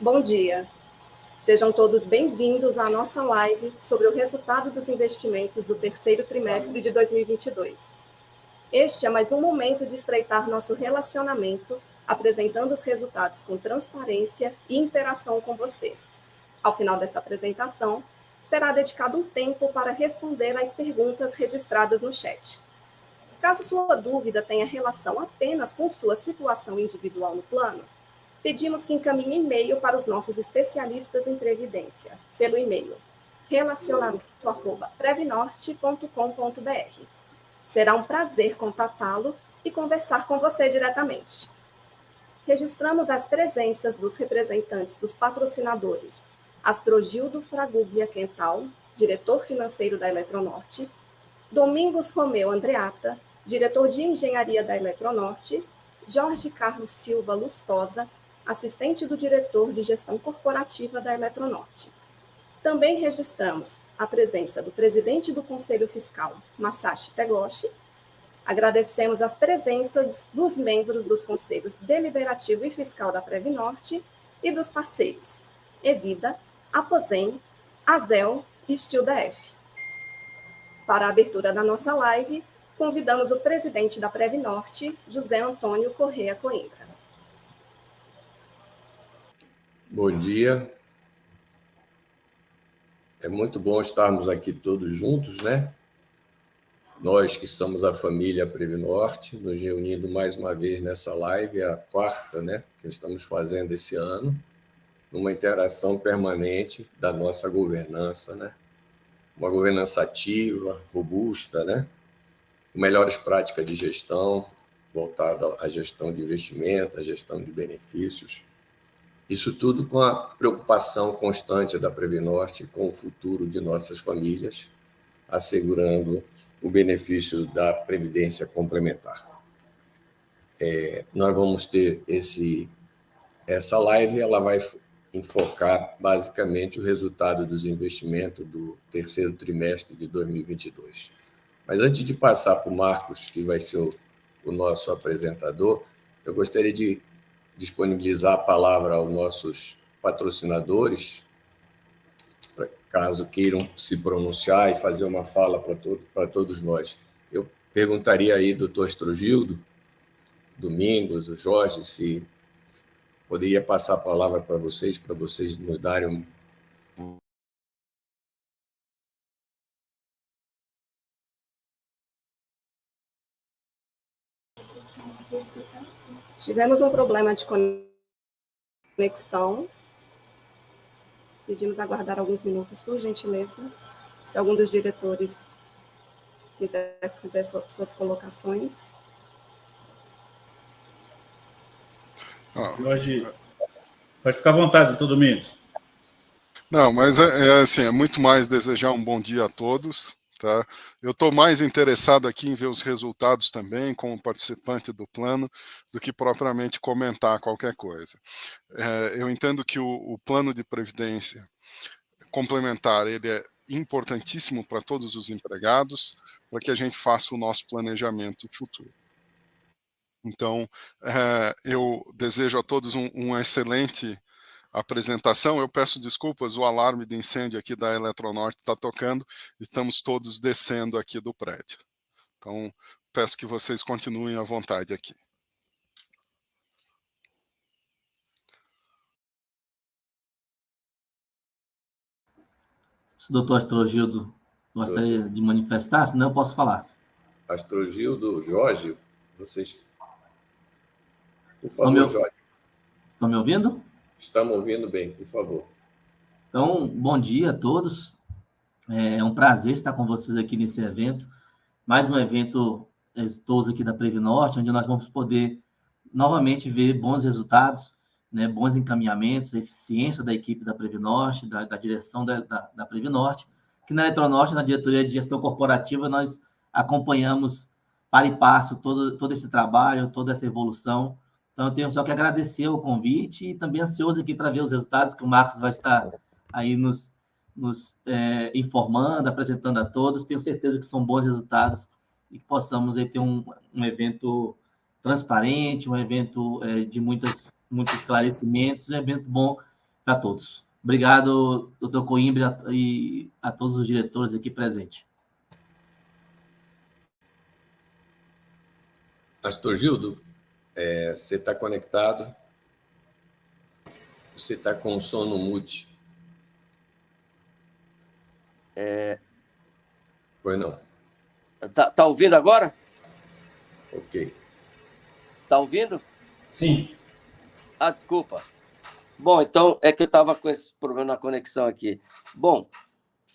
Bom dia. Sejam todos bem-vindos à nossa live sobre o resultado dos investimentos do terceiro trimestre de 2022. Este é mais um momento de estreitar nosso relacionamento, apresentando os resultados com transparência e interação com você. Ao final dessa apresentação, será dedicado um tempo para responder às perguntas registradas no chat. Caso sua dúvida tenha relação apenas com sua situação individual no plano, pedimos que encaminhe e-mail para os nossos especialistas em previdência, pelo e-mail relacionamento@previnorte.com.br. Será um prazer contatá-lo e conversar com você diretamente. Registramos as presenças dos representantes dos patrocinadores Astrogildo Fragubia Quental, diretor financeiro da Eletronorte, Domingos Romeu Andreata, diretor de engenharia da Eletronorte, Jorge Carlos Silva Lustosa, assistente do diretor de gestão corporativa da Eletronorte. Também registramos a presença do presidente do Conselho Fiscal, Masashi Tegoshi. Agradecemos as presenças dos membros dos Conselhos Deliberativo e Fiscal da Previnorte e dos parceiros Evida, Aposem, Azel e StilDF. Para a abertura da nossa live, convidamos o presidente da Previnorte, José Antônio Corrêa Coimbra. Bom dia. É muito bom estarmos aqui todos juntos, né? Nós que somos a família Previnorte, nos reunindo mais uma vez nessa live, a quarta, né, que estamos fazendo esse ano, numa interação permanente da nossa governança, né? Uma governança ativa, robusta, né? Com melhores práticas de gestão, voltada à gestão de investimento, à gestão de benefícios. Isso tudo com a preocupação constante da Previnorte com o futuro de nossas famílias, assegurando o benefício da previdência complementar. Nós vamos ter essa live, ela vai enfocar basicamente o resultado dos investimentos do terceiro trimestre de 2022. Mas antes de passar para o Marcos, que vai ser o nosso apresentador, eu gostaria de disponibilizar a palavra aos nossos patrocinadores, caso queiram se pronunciar e fazer uma fala para todos nós. Eu perguntaria aí, doutor Astrogildo, Domingos, o Jorge, se poderia passar a palavra para vocês nos darem Tivemos um problema de conexão. Pedimos aguardar alguns minutos, por gentileza. Se algum dos diretores quiser fazer suas colocações. Jorge, pode ficar à vontade, doutor Domingos. Não, mas assim, é muito mais desejar um bom dia a todos. Tá? Eu estou mais interessado aqui em ver os resultados também, como participante do plano, do que propriamente comentar qualquer coisa. Eu entendo que o plano de previdência complementar ele é importantíssimo para todos os empregados, para que a gente faça o nosso planejamento futuro. Então, eu desejo a todos uma excelente apresentação. Eu peço desculpas, o alarme de incêndio aqui da Eletronorte está tocando e estamos todos descendo aqui do prédio. Então, peço que vocês continuem à vontade aqui. Se o doutor Astrogildo gostaria de manifestar, senão eu posso falar. Astrogildo, Jorge, vocês... Por favor, Jorge. Estão me ouvindo? Estamos ouvindo bem, por favor. Então, bom dia a todos. É um prazer estar com vocês aqui nesse evento. Mais um evento exitoso aqui da Previnorte, onde nós vamos poder novamente ver bons resultados, né, bons encaminhamentos, a eficiência da equipe da Previnorte, da direção da Previnorte, que na Eletronorte, na diretoria de gestão corporativa, nós acompanhamos para e passo todo esse trabalho, toda essa evolução. Então, eu tenho só que agradecer o convite e também ansioso aqui para ver os resultados que o Marcos vai estar aí nos informando, apresentando a todos. Tenho certeza que são bons resultados e que possamos aí ter um evento transparente, um evento de muitos esclarecimentos, um evento bom para todos. Obrigado, doutor Coimbra, e a todos os diretores aqui presentes. Astrogildo, você está conectado? Você está com o som no mute. Pois não. Tá ouvindo agora? Ok. Tá ouvindo? Sim. Desculpa. Bom, então é que eu estava com esse problema na conexão aqui. Bom,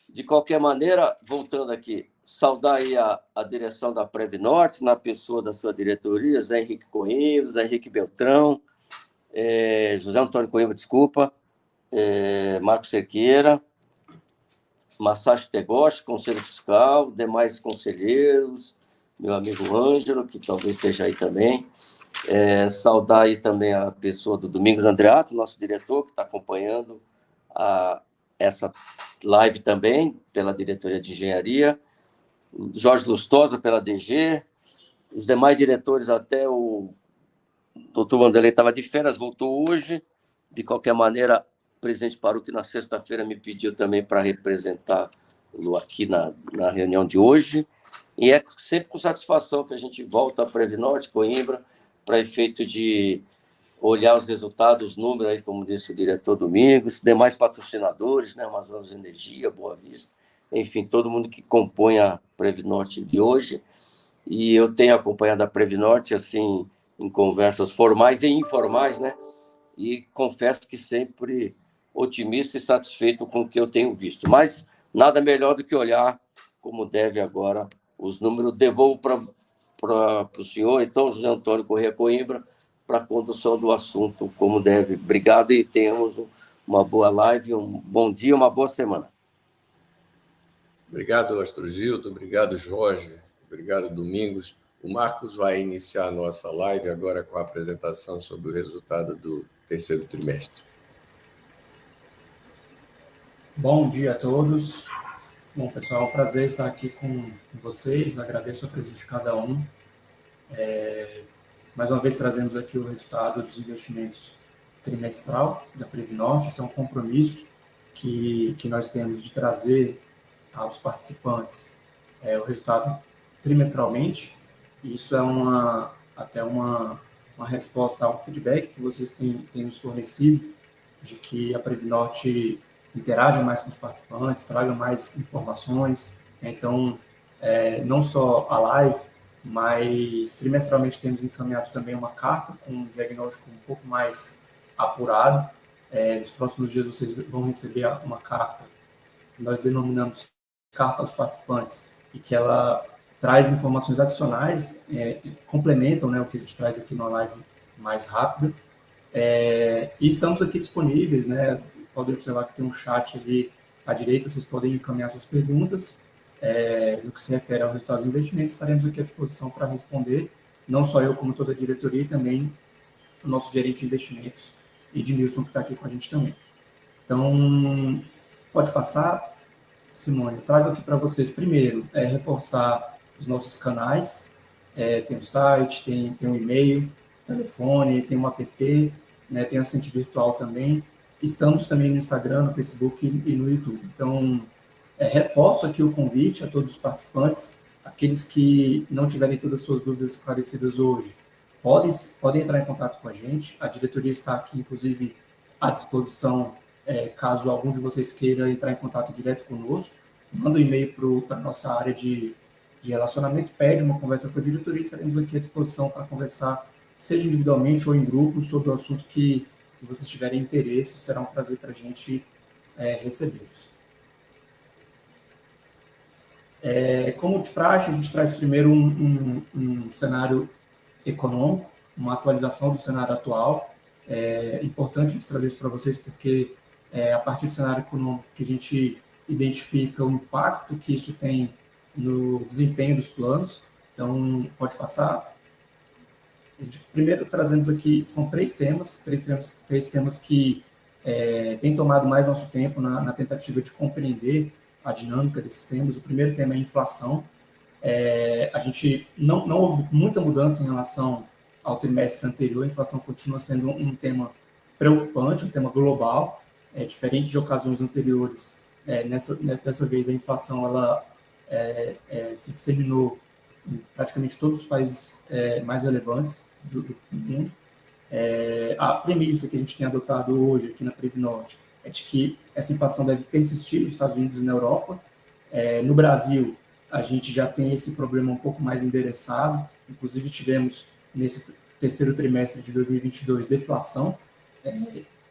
de qualquer maneira, voltando aqui, saudar aí a direção da Previnorte, na pessoa da sua diretoria, Zé Henrique Coimbra, Zé Henrique Beltrão, José Antônio Coimbra, desculpa, Marcos Cerqueira, Masashi Tegoshi, Conselho Fiscal, demais conselheiros, meu amigo Ângelo, que talvez esteja aí também. Saudar aí também a pessoa do Domingos Andreato, nosso diretor, que está acompanhando essa live também, pela diretoria de engenharia, Jorge Lustosa, pela DG, os demais diretores, até o doutor Wanderlei estava de férias, voltou hoje. De qualquer maneira, o presidente Parucchi, na sexta-feira, me pediu também para representá-lo aqui na reunião de hoje. E é sempre com satisfação que a gente volta a Previnorte, Coimbra, para efeito de olhar os resultados, os números, aí, como disse o diretor Domingos, demais patrocinadores, né, Amazonas Energia, Boa Vista, enfim, todo mundo que compõe a Previnorte de hoje. E eu tenho acompanhado a Previnorte, assim, em conversas formais e informais, né? E confesso que sempre otimista e satisfeito com o que eu tenho visto. Mas nada melhor do que olhar como deve agora os números. Devolvo para o senhor, então, José Antônio Corrêa Coimbra, para a condução do assunto como deve. Obrigado e tenhamos uma boa live, um bom dia, uma boa semana. Obrigado, Astrogildo. Obrigado, Jorge. Obrigado, Domingos. O Marcos vai iniciar a nossa live agora com a apresentação sobre o resultado do terceiro trimestre. Bom dia a todos. Bom, pessoal, é um prazer estar aqui com vocês. Agradeço a presença de cada um. Mais uma vez trazemos aqui o resultado dos investimentos trimestral da Previnorte. Isso é um compromisso que nós temos de trazer aos participantes o resultado trimestralmente. Isso é até uma resposta a um feedback que vocês têm nos fornecido, de que a Previnorte interage mais com os participantes, traga mais informações. Então, não só a live, mas trimestralmente temos encaminhado também uma carta com um diagnóstico um pouco mais apurado. Nos próximos dias vocês vão receber uma carta que nós denominamos carta aos participantes, e que ela traz informações adicionais, complementam, né, o que a gente traz aqui na live mais rápida. E estamos aqui disponíveis, né? Podem observar que tem um chat ali à direita, vocês podem encaminhar suas perguntas. No que se refere ao resultado dos investimentos, estaremos aqui à disposição para responder, não só eu, como toda a diretoria, e também o nosso gerente de investimentos, Edmilson, que está aqui com a gente também. Então, pode passar, Simone. Eu trago aqui para vocês, primeiro, reforçar os nossos canais. Tem o site, tem um e-mail, telefone, tem um app, né, tem assistente virtual também. Estamos também no Instagram, no Facebook e no YouTube. Então, reforço aqui o convite a todos os participantes, aqueles que não tiverem todas as suas dúvidas esclarecidas hoje, podem entrar em contato com a gente. A diretoria está aqui, inclusive, à disposição, caso algum de vocês queira entrar em contato direto conosco. Manda um e-mail para a nossa área de relacionamento, pede uma conversa com a diretoria, estaremos aqui à disposição para conversar, seja individualmente ou em grupo, sobre o assunto que vocês tiverem interesse. Será um prazer para a gente recebê-los. Como de praxe, a gente traz primeiro um cenário econômico, uma atualização do cenário atual. É importante a gente trazer isso para vocês, porque a partir do cenário econômico que a gente identifica o impacto que isso tem no desempenho dos planos. Então, pode passar. A gente primeiro trazemos aqui, são três temas que têm tomado mais nosso tempo na tentativa de compreender a dinâmica desses temas. O primeiro tema é a inflação. A gente não houve muita mudança em relação ao trimestre anterior. A inflação continua sendo um tema preocupante, um tema global. diferente de ocasiões anteriores, dessa vez a inflação ela se disseminou em praticamente todos os países mais relevantes do mundo. A premissa que a gente tem adotado hoje aqui na Previnorte é de que essa inflação deve persistir nos Estados Unidos e na Europa. No Brasil, a gente já tem esse problema um pouco mais endereçado, inclusive tivemos nesse terceiro trimestre de 2022 deflação,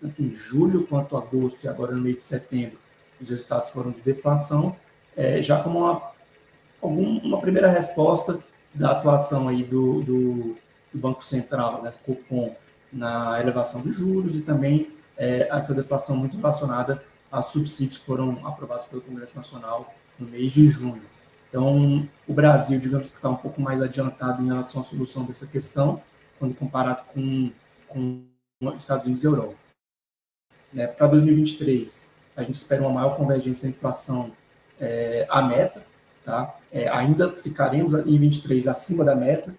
tanto em julho quanto agosto e agora no mês de setembro, os resultados foram de deflação, já como uma primeira resposta da atuação aí do Banco Central, né, do Copom, na elevação dos juros e também essa deflação muito relacionada a subsídios que foram aprovados pelo Congresso Nacional no mês de junho. Então, o Brasil, digamos que está um pouco mais adiantado em relação à solução dessa questão, quando comparado com Estados Unidos e Europa. Para 2023, a gente espera uma maior convergência em inflação à meta, tá? Ainda ficaremos em 2023 acima da meta,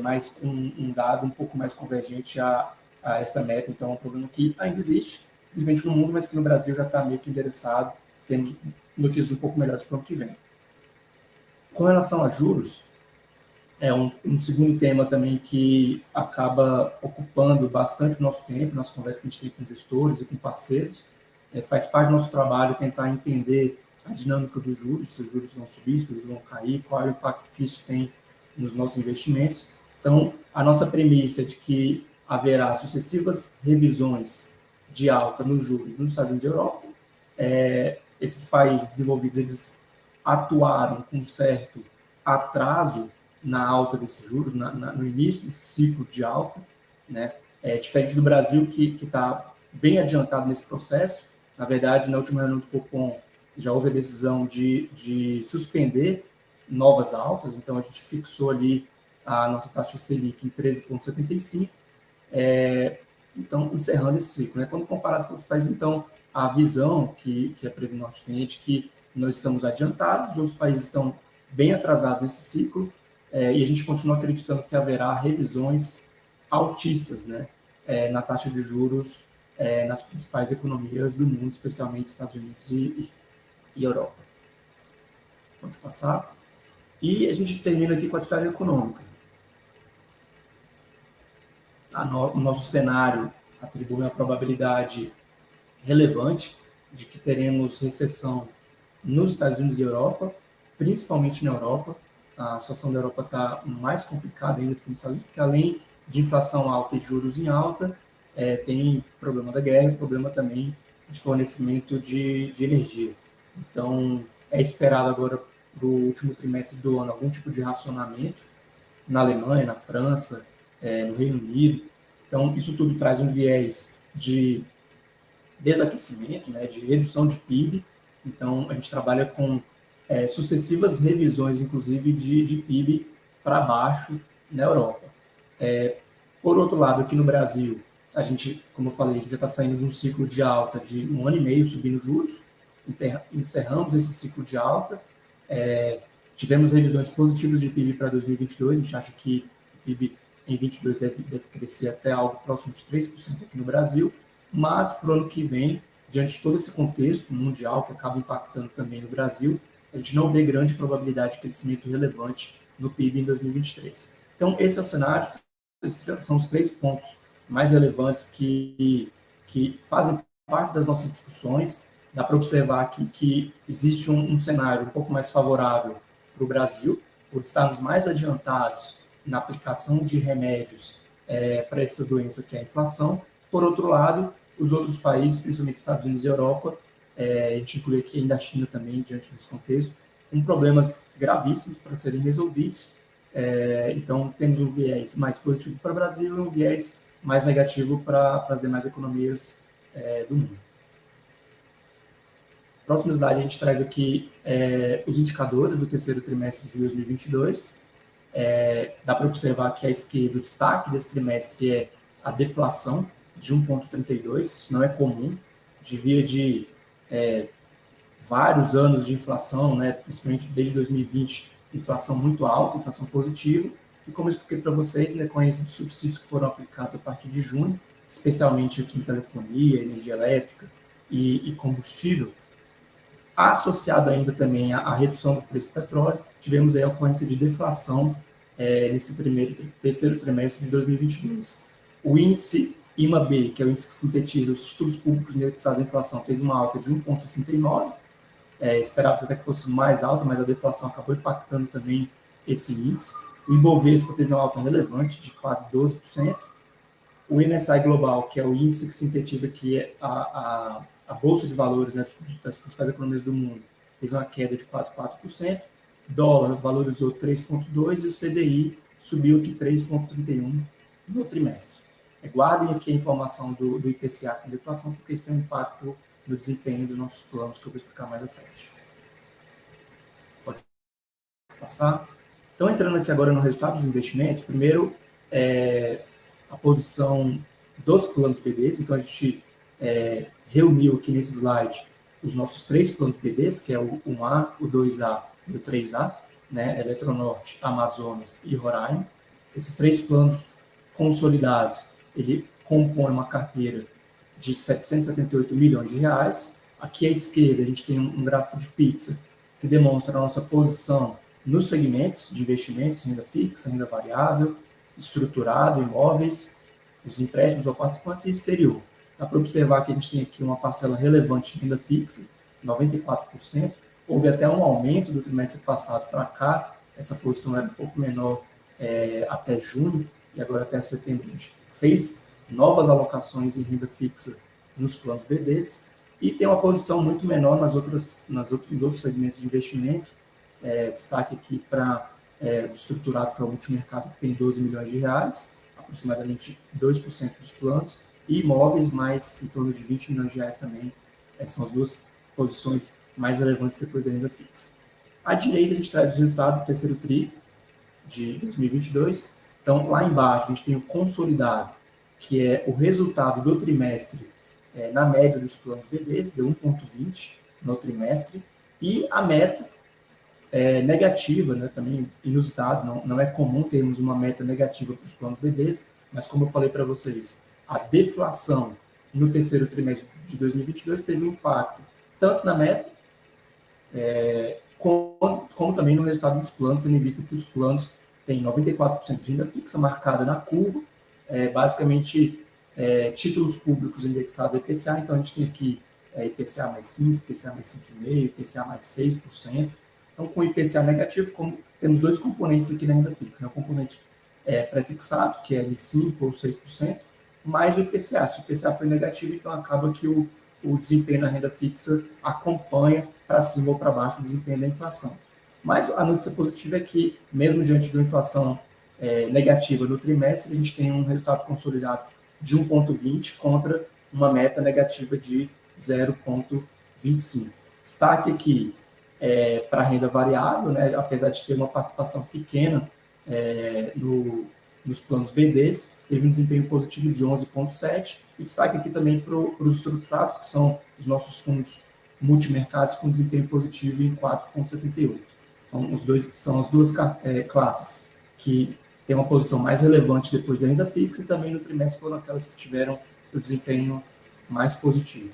mas com um dado um pouco mais convergente a essa meta. Então, é um problema que ainda existe, principalmente no mundo, mas que no Brasil já está meio que endereçado. Temos notícias um pouco melhores para o ano que vem. Com relação a juros, um segundo tema também que acaba ocupando bastante o nosso tempo, nas conversas que a gente tem com gestores e com parceiros. Faz parte do nosso trabalho tentar entender a dinâmica dos juros, se os juros vão subir, se eles vão cair, qual é o impacto que isso tem nos nossos investimentos. Então, a nossa premissa é de que haverá sucessivas revisões de alta nos juros nos Estados Unidos e Europa. Esses países desenvolvidos, eles atuaram com certo atraso na alta desses juros, no início desse ciclo de alta, né? Diferente do Brasil, que está bem adiantado nesse processo. Na verdade, na última reunião do Copom, já houve a decisão de suspender novas altas, então a gente fixou ali a nossa taxa Selic em 13,75, então encerrando esse ciclo, né? Quando comparado com outros países, então a visão que a Previnorte tem é de que nós estamos adiantados, os outros países estão bem atrasados nesse ciclo, e a gente continua acreditando que haverá revisões altistas, né, na taxa de juros nas principais economias do mundo, especialmente Estados Unidos e Europa. Pode passar. E a gente termina aqui com a atividade econômica. O nosso cenário atribui uma probabilidade relevante de que teremos recessão nos Estados Unidos e Europa, principalmente na Europa. A situação da Europa está mais complicada ainda do que nos Estados Unidos, porque além de inflação alta e juros em alta, tem problema da guerra e problema também de fornecimento de energia. Então, é esperado agora para o último trimestre do ano algum tipo de racionamento na Alemanha, na França, no Reino Unido. Então, isso tudo traz um viés de desaquecimento, né, de redução de PIB. Então, a gente trabalha com sucessivas revisões, inclusive, de PIB para baixo na Europa. Por outro lado, aqui no Brasil, a gente, como eu falei, a gente já está saindo de um ciclo de alta de 1 ano e meio subindo juros, encerramos esse ciclo de alta, tivemos revisões positivas de PIB para 2022, a gente acha que o PIB em 2022 deve crescer até algo próximo de 3% aqui no Brasil, mas para o ano que vem, diante de todo esse contexto mundial que acaba impactando também no Brasil, a gente não vê grande probabilidade de crescimento relevante no PIB em 2023. Então, esse é o cenário, são os 3 pontos mais relevantes que fazem parte das nossas discussões. Dá para observar que existe um cenário um pouco mais favorável para o Brasil, por estarmos mais adiantados na aplicação de remédios para essa doença que é a inflação. Por outro lado, os outros países, principalmente Estados Unidos e Europa, a gente inclui aqui ainda a China também, diante desse contexto, com problemas gravíssimos para serem resolvidos. Então, temos um viés mais positivo para o Brasil e um viés mais negativo para as demais economias do mundo. Próximo slide, a gente traz aqui os indicadores do terceiro trimestre de 2022. Dá para observar que à esquerda, o destaque desse trimestre é a deflação de 1,32, isso não é comum, devia de vários anos de inflação, né, principalmente desde 2020, inflação muito alta, inflação positiva, e como eu expliquei para vocês, né, com esses subsídios que foram aplicados a partir de junho, especialmente aqui em telefonia, energia elétrica e combustível, associado ainda também à redução do preço do petróleo, tivemos aí a ocorrência de deflação nesse terceiro trimestre de 2022. O índice IMA-B, que é o índice que sintetiza os títulos públicos indexados à inflação, teve uma alta de 1,69. Esperava-se até que fosse mais alta, mas a deflação acabou impactando também esse índice. O Ibovespa teve uma alta relevante de quase 12%. O MSCI Global, que é o índice que sintetiza aqui a Bolsa de Valores, né, das principais economias do mundo, teve uma queda de quase 4%. Dólar valorizou 3,2% e o CDI subiu aqui 3,31% no trimestre. Guardem aqui a informação do IPCA com deflação, porque isso tem um impacto no desempenho dos nossos planos, que eu vou explicar mais à frente. Pode passar. Então, entrando aqui agora no resultado dos investimentos, primeiro, a posição dos planos BDs. Então, a gente reuniu aqui nesse slide os nossos 3 planos BDs, que é o 1A, o 2A e o 3A, né? Eletronorte, Amazonas e Roraima. Esses 3 planos consolidados, ele compõe uma carteira de 778 milhões de reais. Aqui à esquerda, a gente tem um gráfico de pizza que demonstra a nossa posição nos segmentos de investimentos, renda fixa, renda variável, estruturado, imóveis, os empréstimos ao participantes e exterior. Dá para observar que a gente tem aqui uma parcela relevante de renda fixa, 94%. Houve até um aumento do trimestre passado para cá, essa posição era um pouco menor até junho, e agora até setembro a gente fez novas alocações em renda fixa nos planos BDs, e tem uma posição muito menor nos outros segmentos de investimento. Destaque aqui para o estruturado, que é o multimercado, que tem 12 milhões de reais, aproximadamente 2% dos planos, e imóveis, mais em torno de 20 milhões de reais também, são as duas posições mais relevantes depois da renda fixa. À direita, a gente traz o resultado do terceiro TRI de 2022. Então, lá embaixo, a gente tem o consolidado, que é o resultado do trimestre na média dos planos BDs, deu 1,20 no trimestre, e a meta negativa, né, também inusitado, não é comum termos uma meta negativa para os planos BDs, mas como eu falei para vocês, a deflação no terceiro trimestre de 2022 teve um impacto tanto na meta, como também no resultado dos planos, tendo em vista que os planos têm 94% de renda fixa marcada na curva, basicamente títulos públicos indexados a IPCA, então a gente tem aqui IPCA mais 5%, IPCA mais 5,5%, IPCA mais 6%. Então, com IPCA negativo, temos 2 componentes aqui na renda fixa, né? O componente pré-fixado, que é de 5% ou 6%, mais o IPCA. Se o IPCA foi negativo, então acaba que o desempenho na renda fixa acompanha para cima ou para baixo o desempenho da inflação. Mas a notícia positiva é que, mesmo diante de uma inflação negativa no trimestre, a gente tem um resultado consolidado de 1,20 contra uma meta negativa de 0,25. Destaque aqui para a renda variável, né, apesar de ter uma participação pequena nos planos BDs, teve um desempenho positivo de 11,7, e destaque aqui também para os estruturados, que são os nossos fundos multimercados, com desempenho positivo em 4,78. São as duas classes que têm uma posição mais relevante depois da renda fixa, e também no trimestre foram aquelas que tiveram o desempenho mais positivo.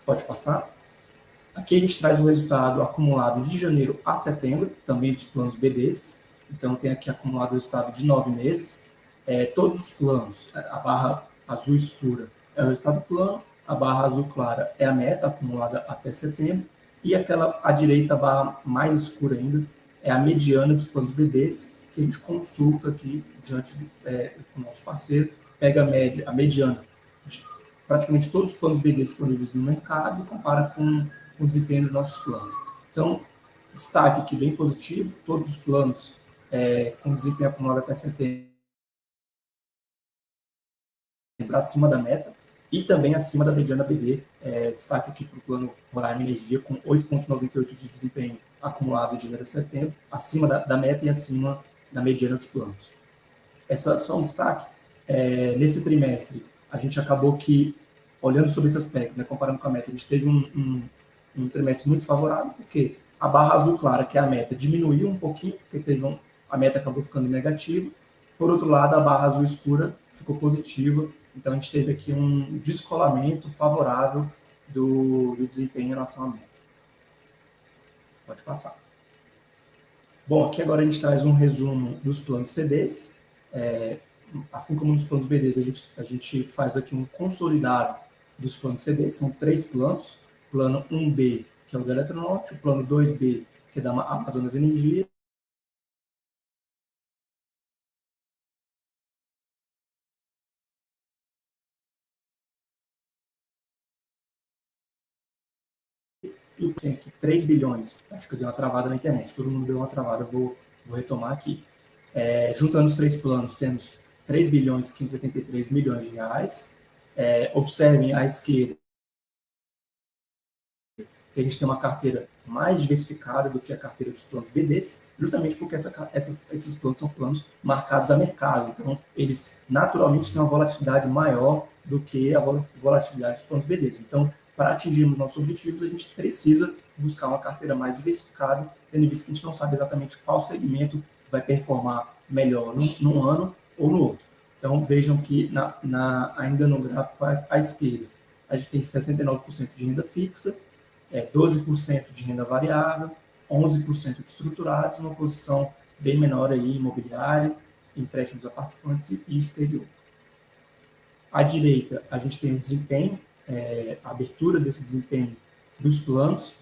Pode passar? Aqui a gente traz o resultado acumulado de janeiro a setembro, também dos planos BDs. Então, tem aqui acumulado o resultado de 9 meses. Todos os planos, a barra azul escura é o resultado do plano, a barra azul clara é a meta acumulada até setembro, e aquela à direita, a barra mais escura ainda, é a mediana dos planos BDs, que a gente consulta aqui diante do nosso parceiro, pega a mediana de praticamente todos os planos BDs disponíveis no mercado e compara com o desempenho dos nossos planos. Então, destaque aqui bem positivo, todos os planos com desempenho acumulado até setembro acima da meta e também acima da mediana BD. Destaque aqui para o plano Roraima Energia, com 8,98 de desempenho acumulado de janeiro a setembro, acima da meta e acima da mediana dos planos. Só um destaque, nesse trimestre, a gente acabou que, olhando sobre esse aspecto, né, comparando com a meta, a gente teve um trimestre muito favorável, porque a barra azul clara, que é a meta, diminuiu um pouquinho, porque a meta acabou ficando negativa. Por outro lado, a barra azul escura ficou positiva, Então, a gente teve aqui um descolamento favorável do desempenho em relação à meta. Pode passar. Bom, aqui agora a gente traz um resumo dos planos CDs. Assim como nos planos BDs, a gente faz aqui um consolidado dos planos CDs. São 3 planos. Plano 1B, que é o da Eletronorte, o plano 2B, que é da Amazonas Energia, e tem aqui 3 bilhões. Acho que eu dei uma travada na internet, todo mundo deu uma travada, vou retomar aqui. Juntando os 3 planos, temos 3 bilhões e 573 milhões de reais. Observem à esquerda que a gente tem uma carteira mais diversificada do que a carteira dos planos BDs, justamente porque esses planos são planos marcados a mercado. Então, eles naturalmente têm uma volatilidade maior do que a volatilidade dos planos BDs. Então, para atingirmos nossos objetivos, a gente precisa buscar uma carteira mais diversificada, tendo em vista que a gente não sabe exatamente qual segmento vai performar melhor num ano ou no outro. Então, vejam que ainda no gráfico à esquerda, a gente tem 69% de renda fixa, 12% de renda variável, 11% de estruturados, uma posição bem menor aí, imobiliário, empréstimos a participantes e exterior. À direita, a gente tem o desempenho, a abertura desse desempenho dos planos,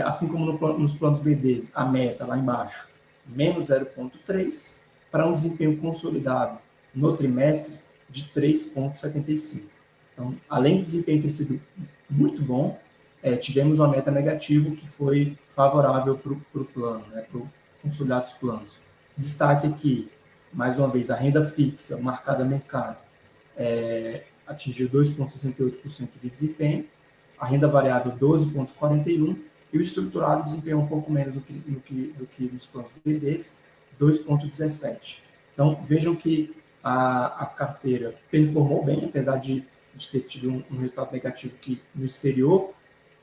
assim como nos planos BDs, a meta lá embaixo, menos 0,3, para um desempenho consolidado no trimestre de 3,75. Então, além do desempenho ter sido muito bom, tivemos uma meta negativa que foi favorável para o plano, para o consolidado dos planos. Destaque aqui, mais uma vez, a renda fixa marcada a mercado atingiu 2,68% de desempenho, a renda variável 12,41% e o estruturado desempenhou um pouco menos do que nos planos BDs, 2,17%. Então, vejam que a carteira performou bem, apesar de ter tido um resultado negativo que no exterior,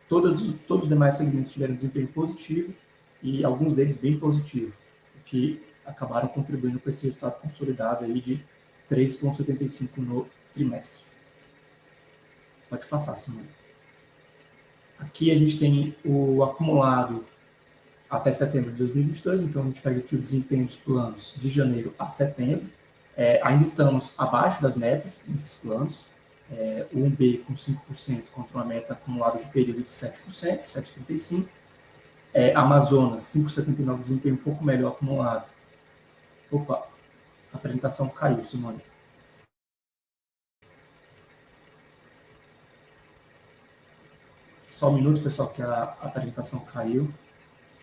todos os demais segmentos tiveram desempenho positivo e alguns deles bem positivo, o que acabaram contribuindo com esse resultado consolidado aí de 3,75 no trimestre. Pode passar, Simone. Aqui a gente tem o acumulado até setembro de 2022, então a gente pega aqui o desempenho dos planos de janeiro a setembro. Ainda estamos abaixo das metas nesses planos. O 1B com 5% contra uma meta acumulada do período de 7%, 7,35%. Amazonas, 5,79%, desempenho um pouco melhor acumulado. Opa, a apresentação caiu, Simone. Só um minuto, pessoal, que a apresentação caiu.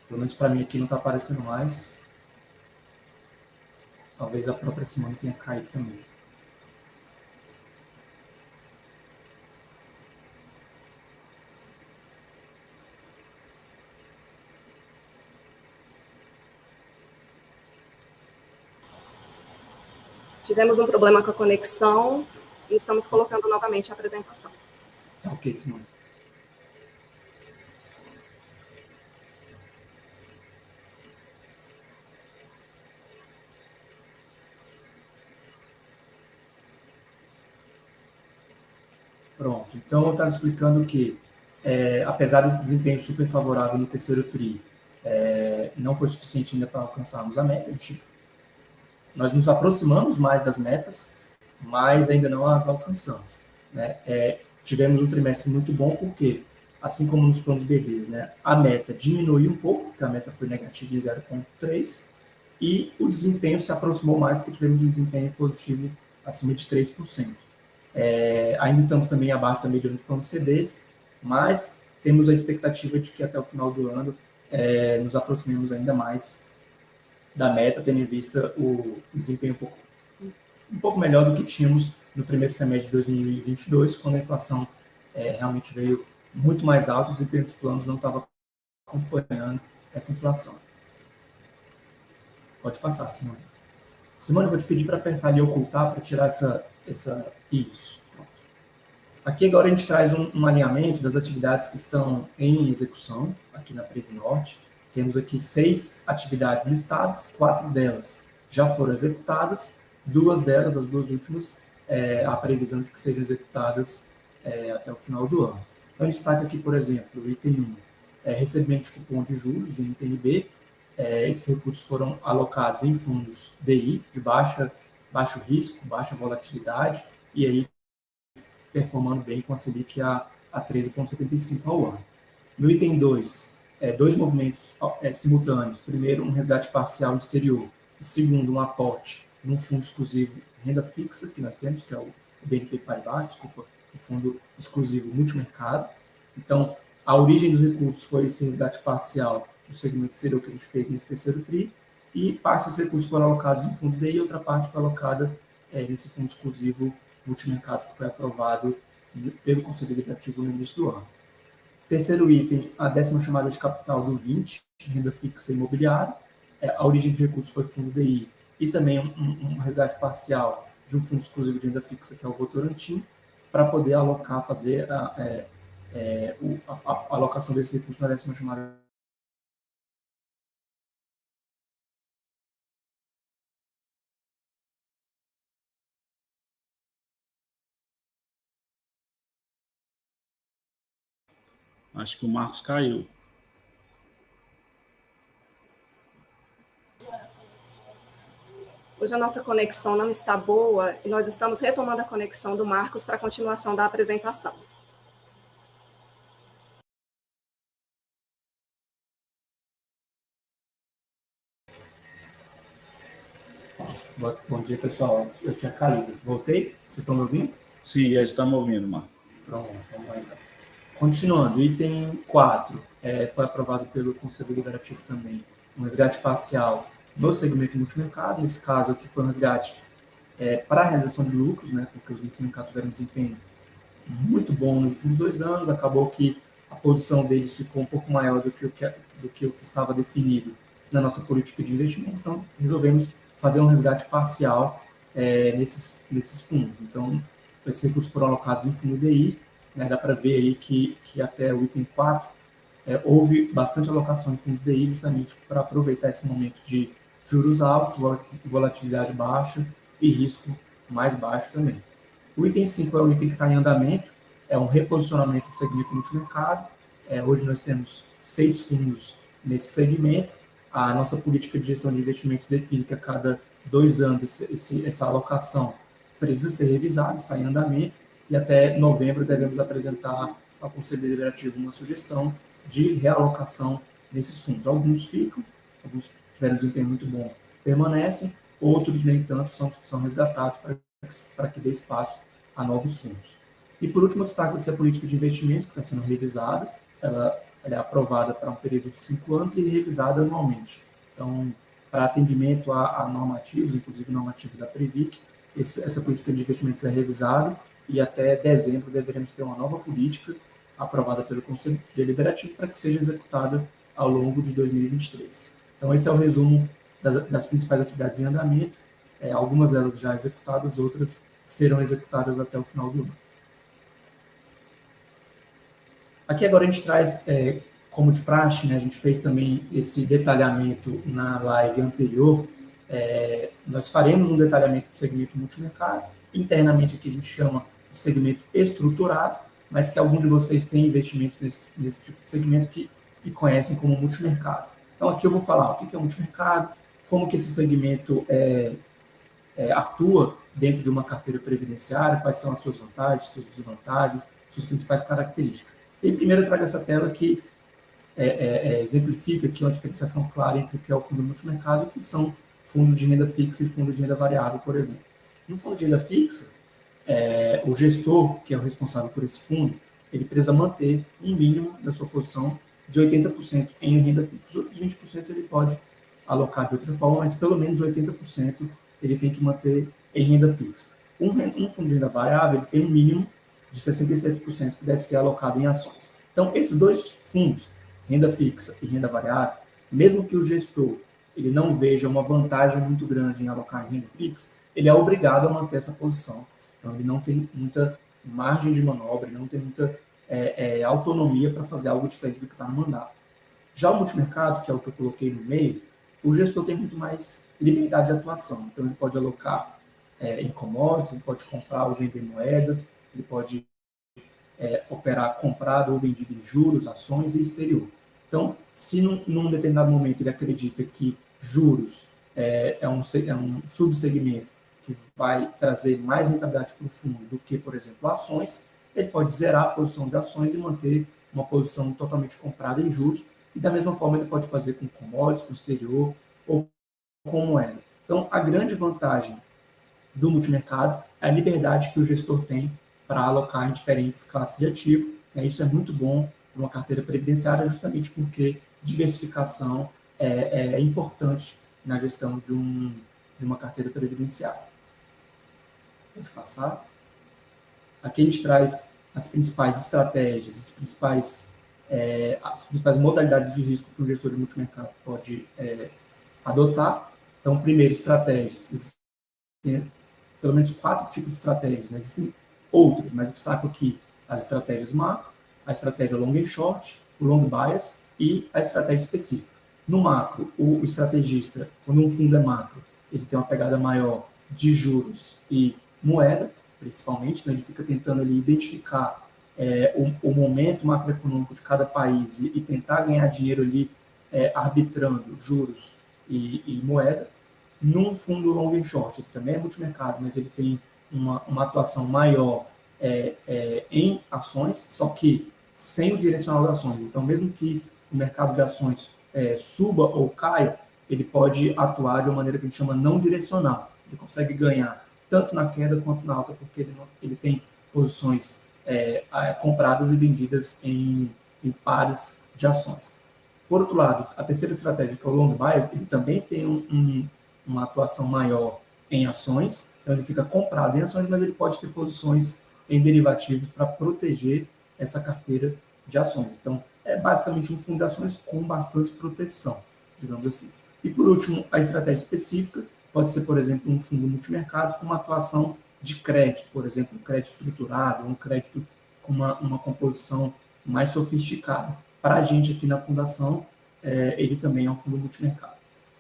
Pelo menos para mim aqui não está aparecendo mais. Talvez a própria Simone tenha caído também. Tivemos um problema com a conexão e estamos colocando novamente a apresentação. Tá ok, Simone. Pronto, então eu estava explicando que, apesar desse desempenho super favorável no terceiro TRI, não foi suficiente ainda para alcançarmos a meta. Nós nos aproximamos mais das metas, mas ainda não as alcançamos. Tivemos um trimestre muito bom porque, assim como nos planos BDs, a meta diminuiu um pouco, porque a meta foi negativa de 0,3, e o desempenho se aproximou mais porque tivemos um desempenho positivo acima de 3%. Ainda estamos também abaixo da média dos planos CDs, mas temos a expectativa de que até o final do ano nos aproximemos ainda mais da meta, tendo em vista o desempenho um pouco melhor do que tínhamos no primeiro semestre de 2022, quando a inflação realmente veio muito mais alta, o desempenho dos planos não estava acompanhando essa inflação. Pode passar, Simone. Simone, eu vou te pedir para apertar ali ocultar, para tirar isso. Pronto. Aqui agora a gente traz um alinhamento das atividades que estão em execução, aqui na Previnorte. Temos aqui 6 atividades listadas, 4 delas já foram executadas, 2 delas, as 2 últimas, a previsão de que sejam executadas até o final do ano. Então, destaque aqui, por exemplo, o item 1, recebimento de cupom de juros, de NTNB. Esses recursos foram alocados em fundos DI, de baixo risco, baixa volatilidade, e aí performando bem com a Selic a 13,75 ao ano. No item 2, dois movimentos simultâneos. Primeiro, um resgate parcial no exterior. E segundo, um aporte num fundo exclusivo renda fixa, que nós temos, que é o BNP Paribas, o fundo exclusivo multimercado. Então, a origem dos recursos foi esse resgate parcial do segmento exterior que a gente fez nesse terceiro TRI, e parte desses recursos foram alocados em fundo DI, e outra parte foi alocada nesse fundo exclusivo multimercado que foi aprovado pelo Conselho Deliberativo no início do ano. Terceiro item, a 10ª chamada de capital do 20, renda fixa imobiliária. A origem de recursos foi fundo DI e também um resgate parcial de um fundo exclusivo de renda fixa, que é o Votorantim, para poder alocar, fazer a alocação desse recurso na 10ª chamada. Acho que o Marcos caiu. Hoje a nossa conexão não está boa e nós estamos retomando a conexão do Marcos para a continuação da apresentação. Bom dia, pessoal. Eu tinha caído. Voltei? Vocês estão me ouvindo? Sim, já estamos ouvindo, Marcos. Pronto, vamos lá então. Continuando, item 4, foi aprovado pelo Conselho Deliberativo também um resgate parcial no segmento multimercado. Nesse caso aqui foi um resgate para a realização de lucros, né, porque os multimercados tiveram um desempenho muito bom nos últimos 2 anos. Acabou que a posição deles ficou um pouco maior do que o que estava definido na nossa política de investimentos, então resolvemos fazer um resgate parcial nesses fundos. Então, esses recursos foram alocados em fundo DI, né, dá para ver aí que até o item 4 houve bastante alocação em fundos DI, justamente para aproveitar esse momento de juros altos, volatilidade baixa e risco mais baixo também. O item 5 é o item que está em andamento, é um reposicionamento do segmento multimercado. Hoje nós temos 6 fundos nesse segmento. A nossa política de gestão de investimentos define que a cada 2 anos essa alocação precisa ser revisada, está em andamento, e até novembro devemos apresentar ao Conselho Deliberativo uma sugestão de realocação desses fundos. Alguns ficam, alguns tiveram um desempenho muito bom, permanecem, outros, nem tanto, são resgatados para que dê espaço a novos fundos. E, por último, eu destaco aqui a política de investimentos, que está sendo revisada. Ela é aprovada para um período de 5 anos e revisada anualmente. Então, para atendimento a normativos, inclusive normativo da Previc, essa política de investimentos é revisada, e até dezembro deveremos ter uma nova política aprovada pelo Conselho Deliberativo para que seja executada ao longo de 2023. Então, esse é o resumo das principais atividades em andamento. Algumas delas já executadas, outras serão executadas até o final do ano. Aqui agora a gente traz, como de praxe, né, a gente fez também esse detalhamento na live anterior. Nós faremos um detalhamento do segmento multimercado. Internamente aqui a gente chama de segmento estruturado, mas que algum de vocês tem investimentos nesse tipo de segmento que conhecem como multimercado. Então aqui eu vou falar o que é o multimercado, como que esse segmento atua dentro de uma carteira previdenciária, quais são as suas vantagens, suas desvantagens, suas principais características. E primeiro eu trago essa tela que exemplifica aqui uma diferenciação clara entre o que é o fundo multimercado e o que são fundos de renda fixa e fundos de renda variável, por exemplo. No fundo de renda fixa, o gestor, que é o responsável por esse fundo, ele precisa manter um mínimo da sua posição de 80% em renda fixa. Os outros 20% ele pode alocar de outra forma, mas pelo menos 80% ele tem que manter em renda fixa. Um fundo de renda variável ele tem um mínimo de 67% que deve ser alocado em ações. Então, esses dois fundos, renda fixa e renda variável, mesmo que o gestor ele não veja uma vantagem muito grande em alocar em renda fixa, ele é obrigado a manter essa posição. Então, ele não tem muita margem de manobra, ele não tem muita autonomia para fazer algo diferente do que está no mandato. Já o multimercado, que é o que eu coloquei no meio, o gestor tem muito mais liberdade de atuação. Então, ele pode alocar em commodities, ele pode comprar ou vender moedas, ele pode operar comprado ou vendido em juros, ações e exterior. Então, se num determinado momento ele acredita que juros é um subsegmento que vai trazer mais rentabilidade para o fundo do que, por exemplo, ações, ele pode zerar a posição de ações e manter uma posição totalmente comprada em juros, e da mesma forma ele pode fazer com commodities, com exterior ou com moeda. Então, a grande vantagem do multimercado é a liberdade que o gestor tem para alocar em diferentes classes de ativo. Isso é muito bom para uma carteira previdenciária, justamente porque diversificação é importante na gestão de uma carteira previdenciária. Pode passar. Aqui a gente traz as principais estratégias, as principais modalidades de risco que um gestor de multimercado pode adotar. Então, primeiro, estratégias. Existem pelo menos 4 tipos de estratégias, né? Existem outras, mas eu destaco aqui as estratégias macro, a estratégia long and short, o long bias e a estratégia específica. No macro, o estrategista, quando um fundo é macro, ele tem uma pegada maior de juros e moeda, principalmente, então ele fica tentando ali identificar o momento macroeconômico de cada país e tentar ganhar dinheiro ali arbitrando juros e moeda. Num fundo long and short, ele também é multimercado, mas ele tem uma atuação maior em ações, só que sem o direcional das ações. Então, mesmo que o mercado de ações suba ou caia, ele pode atuar de uma maneira que a gente chama não direcional. Ele consegue ganhar tanto na queda quanto na alta, porque ele tem posições compradas e vendidas em pares de ações. Por outro lado, a terceira estratégia, que é o long bias, ele também tem uma atuação maior em ações, então ele fica comprado em ações, mas ele pode ter posições em derivativos para proteger essa carteira de ações. Então, é basicamente um fundo de ações com bastante proteção, digamos assim. E por último, a estratégia específica pode ser, por exemplo, um fundo multimercado com uma atuação de crédito, por exemplo, um crédito estruturado, um crédito com uma composição mais sofisticada. Para a gente aqui na fundação, ele também é um fundo multimercado.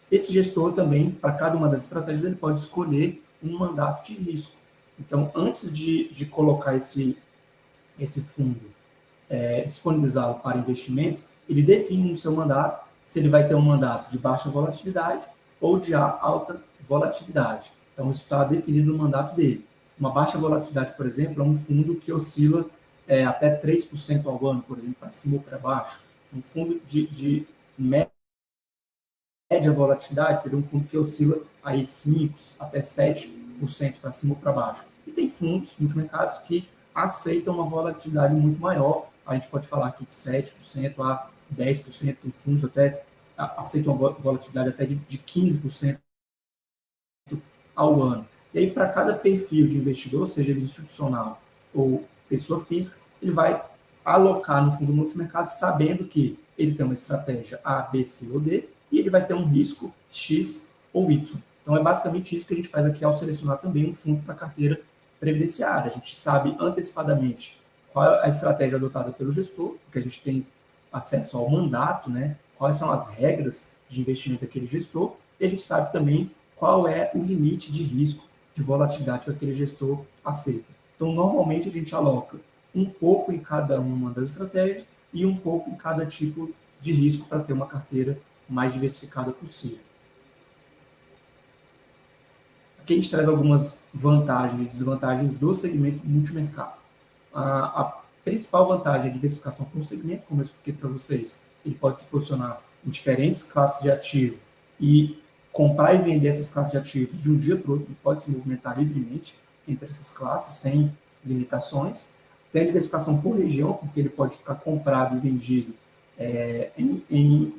Esse gestor também, para cada uma das estratégias, ele pode escolher um mandato de risco. Então, antes de colocar esse fundo disponibilizado para investimentos, ele define no seu mandato se ele vai ter um mandato de baixa volatilidade ou de alta volatilidade. Então, isso está definido no mandato dele. Uma baixa volatilidade, por exemplo, é um fundo que oscila até 3% ao ano, por exemplo, para cima ou para baixo. Um fundo de média volatilidade seria um fundo que oscila aí 5% até 7% para cima ou para baixo. E tem fundos multimercados que aceitam uma volatilidade muito maior. A gente pode falar aqui de 7% a 10%, tem fundos até aceitam uma volatilidade até de 15% ao ano. E aí, para cada perfil de investidor, seja ele institucional ou pessoa física, ele vai alocar no fundo multimercado sabendo que ele tem uma estratégia A, B, C ou D e ele vai ter um risco X ou Y. Então, é basicamente isso que a gente faz aqui ao selecionar também um fundo para carteira previdenciária. A gente sabe antecipadamente qual é a estratégia adotada pelo gestor, porque a gente tem acesso ao mandato, né? Quais são as regras de investimento daquele gestor, e a gente sabe também qual é o limite de risco, de volatilidade que aquele gestor aceita. Então, normalmente, a gente aloca um pouco em cada uma das estratégias e um pouco em cada tipo de risco para ter uma carteira mais diversificada possível. Aqui a gente traz algumas vantagens e desvantagens do segmento multimercado. A principal vantagem é a diversificação por segmento, como eu expliquei para vocês. Ele pode se posicionar em diferentes classes de ativo e comprar e vender essas classes de ativos de um dia para o outro. Ele pode se movimentar livremente entre essas classes, sem limitações. Tem a diversificação por região, porque ele pode ficar comprado e vendido em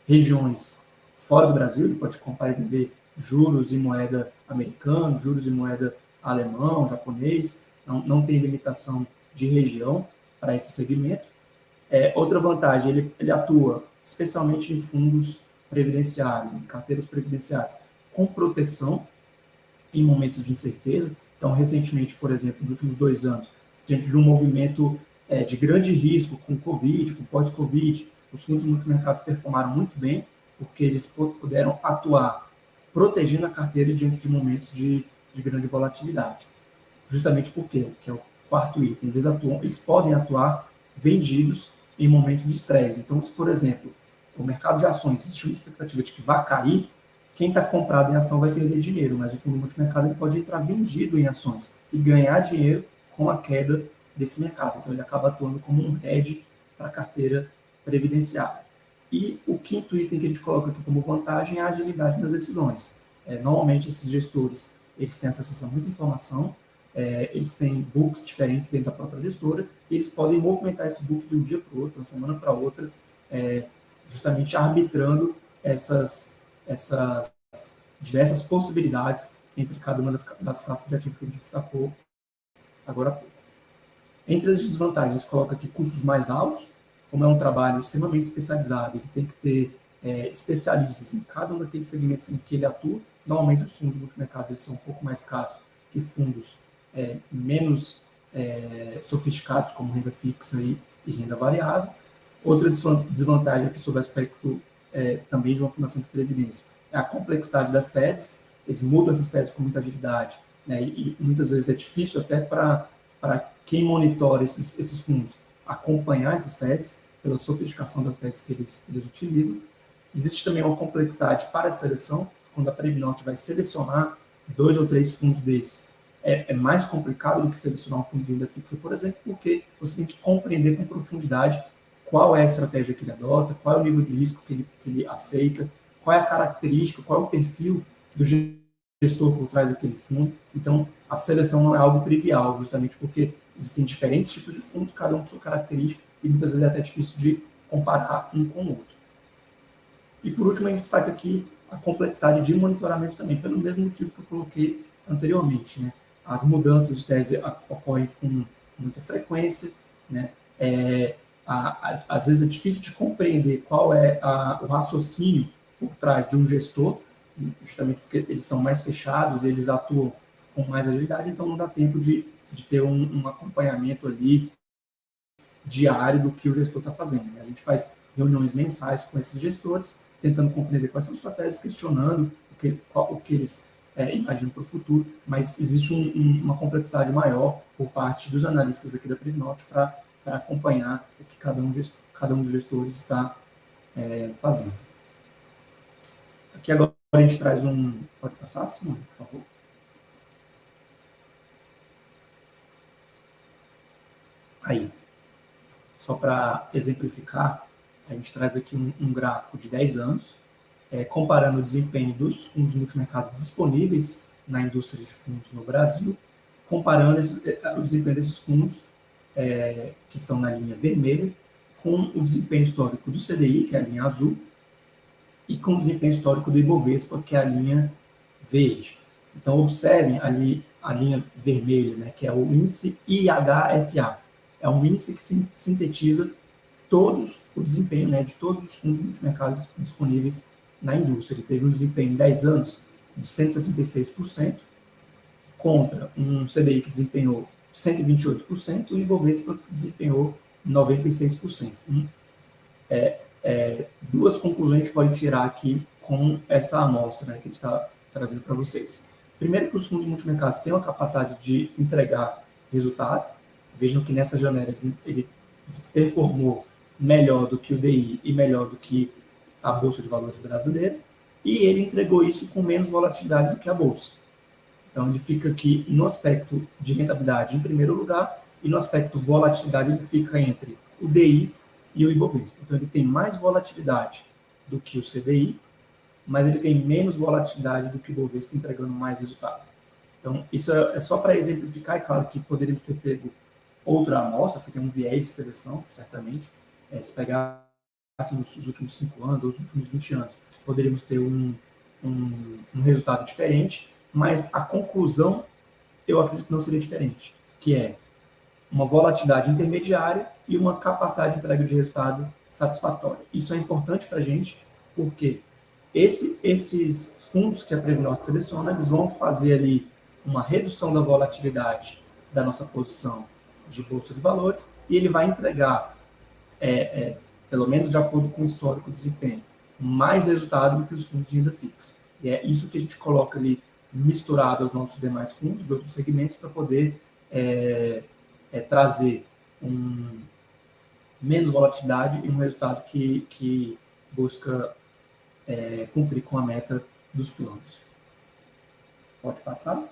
regiões fora do Brasil. Ele pode comprar e vender juros e moeda americano, juros e moeda alemão, japonês. Não tem limitação de região para esse segmento. Outra vantagem, ele atua especialmente em fundos previdenciários, em carteiras previdenciárias, com proteção em momentos de incerteza. Então, recentemente, por exemplo, nos últimos 2 anos, diante de um movimento de grande risco com Covid, com pós-Covid, os fundos multimercados performaram muito bem, porque eles puderam atuar protegendo a carteira diante de momentos de grande volatilidade. Justamente porque, que é o quarto item, eles podem atuar vendidos em momentos de estresse. Então, se, por exemplo, o mercado de ações existe uma expectativa de que vai cair, quem está comprado em ação vai perder dinheiro, mas o fundo multimercado ele pode entrar vendido em ações e ganhar dinheiro com a queda desse mercado. Então, ele acaba atuando como um hedge para a carteira previdenciária. E o quinto item que a gente coloca aqui como vantagem é a agilidade nas decisões. Normalmente, esses gestores eles têm acesso a muita informação, eles têm books diferentes dentro da própria gestora, e eles podem movimentar esse book de um dia para o outro, uma semana para outra, justamente arbitrando essas diversas possibilidades entre cada uma das classes de ativos que a gente destacou agora há pouco. Entre as desvantagens, a gente coloca aqui custos mais altos, como é um trabalho extremamente especializado, ele tem que ter especialistas em cada um daqueles segmentos em que ele atua. Normalmente, os fundos multimercados eles são um pouco mais caros que fundos menos sofisticados, como renda fixa e renda variável. Outra desvantagem aqui sobre o aspecto também de uma fundação de previdência é a complexidade das teses. Eles mudam essas teses com muita agilidade, né, e muitas vezes é difícil até para quem monitora esses fundos acompanhar essas teses, pela sofisticação das teses que eles utilizam. Existe também uma complexidade para a seleção, quando a Previnorte vai selecionar 2 ou 3 fundos desses. É mais complicado do que selecionar um fundo de renda fixa, por exemplo, porque você tem que compreender com profundidade qual é a estratégia que ele adota, qual é o nível de risco que ele aceita, qual é a característica, qual é o perfil do gestor por trás daquele fundo. Então, a seleção não é algo trivial, justamente porque existem diferentes tipos de fundos, cada um com sua característica, e muitas vezes é até difícil de comparar um com o outro. E por último, a gente destaca aqui a complexidade de monitoramento também, pelo mesmo motivo que eu coloquei anteriormente, né? As mudanças de tese ocorrem com muita frequência, né? Às vezes é difícil de compreender qual é o raciocínio por trás de um gestor, justamente porque eles são mais fechados, eles atuam com mais agilidade, então não dá tempo de ter um acompanhamento ali diário do que o gestor está fazendo, né? A gente faz reuniões mensais com esses gestores, tentando compreender quais são as estratégias, questionando o que eles imaginam para o futuro, mas existe uma complexidade maior por parte dos analistas aqui da Previnorte para acompanhar o que cada um dos gestores está fazendo. Aqui agora a gente traz Pode passar, Simone, por favor? Aí, só para exemplificar, a gente traz aqui um gráfico de 10 anos, comparando o desempenho dos fundos multimercado disponíveis na indústria de fundos no Brasil, comparando o desempenho desses fundos que estão na linha vermelha, com o desempenho histórico do CDI, que é a linha azul, e com o desempenho histórico do Ibovespa, que é a linha verde. Então, observem ali a linha vermelha, né, que é o índice IHFA. É um índice que sintetiza o desempenho, né, de todos os fundos multimercados disponíveis na indústria. Ele teve um desempenho em 10 anos de 166%, contra um CDI que desempenhou 128% e o Ibovespa que desempenhou 96%. Duas conclusões a gente pode tirar aqui com essa amostra, né, que a gente está trazendo para vocês. Primeiro, que os fundos multimercados têm uma capacidade de entregar resultado. Vejam que nessa janela ele performou melhor do que o DI e melhor do que a Bolsa de Valores brasileira, e ele entregou isso com menos volatilidade do que a Bolsa. Então, ele fica aqui no aspecto de rentabilidade em primeiro lugar, e no aspecto volatilidade ele fica entre o DI e o Ibovespa. Então, ele tem mais volatilidade do que o CDI, mas ele tem menos volatilidade do que o Ibovespa, entregando mais resultado. Então, isso é só para exemplificar, é claro que poderíamos ter pego outra amostra, que tem um viés de seleção, certamente. Se pegássemos os últimos 5 anos, ou os últimos 20 anos, poderíamos ter um resultado diferente, mas a conclusão, eu acredito que não seria diferente, que é uma volatilidade intermediária e uma capacidade de entrega de resultado satisfatória. Isso é importante para a gente, porque esses fundos que a Previnorte seleciona, eles vão fazer ali uma redução da volatilidade da nossa posição de Bolsa de Valores, e ele vai entregar, pelo menos de acordo com o histórico desempenho, mais resultado do que os fundos de renda fixa. E é isso que a gente coloca ali misturado aos nossos demais fundos de outros segmentos para poder trazer menos volatilidade e um resultado que busca cumprir com a meta dos planos. Pode passar?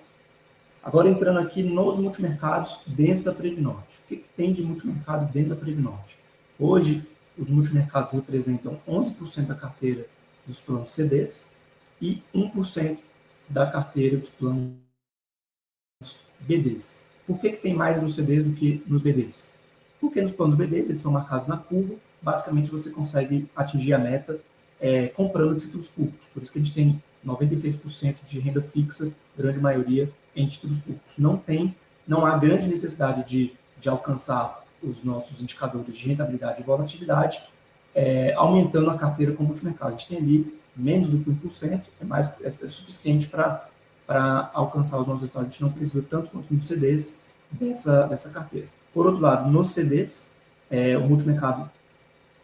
Agora entrando aqui nos multimercados dentro da Previnorte. O que tem de multimercado dentro da Previnorte? Hoje, os multimercados representam 11% da carteira dos planos CDs e 1% da carteira dos planos BDs. Por que tem mais nos CDs do que nos BDs? Porque nos planos BDs, eles são marcados na curva, basicamente você consegue atingir a meta comprando títulos públicos. Por isso que a gente tem 96% de renda fixa, grande maioria em títulos públicos. Não há grande necessidade de alcançar os nossos indicadores de rentabilidade e volatilidade, aumentando a carteira com multimercado. A gente tem ali menos do que 1%, é suficiente para alcançar os nossos resultados. A gente não precisa tanto quanto nos CDs dessa carteira. Por outro lado, nos CDs, o multimercado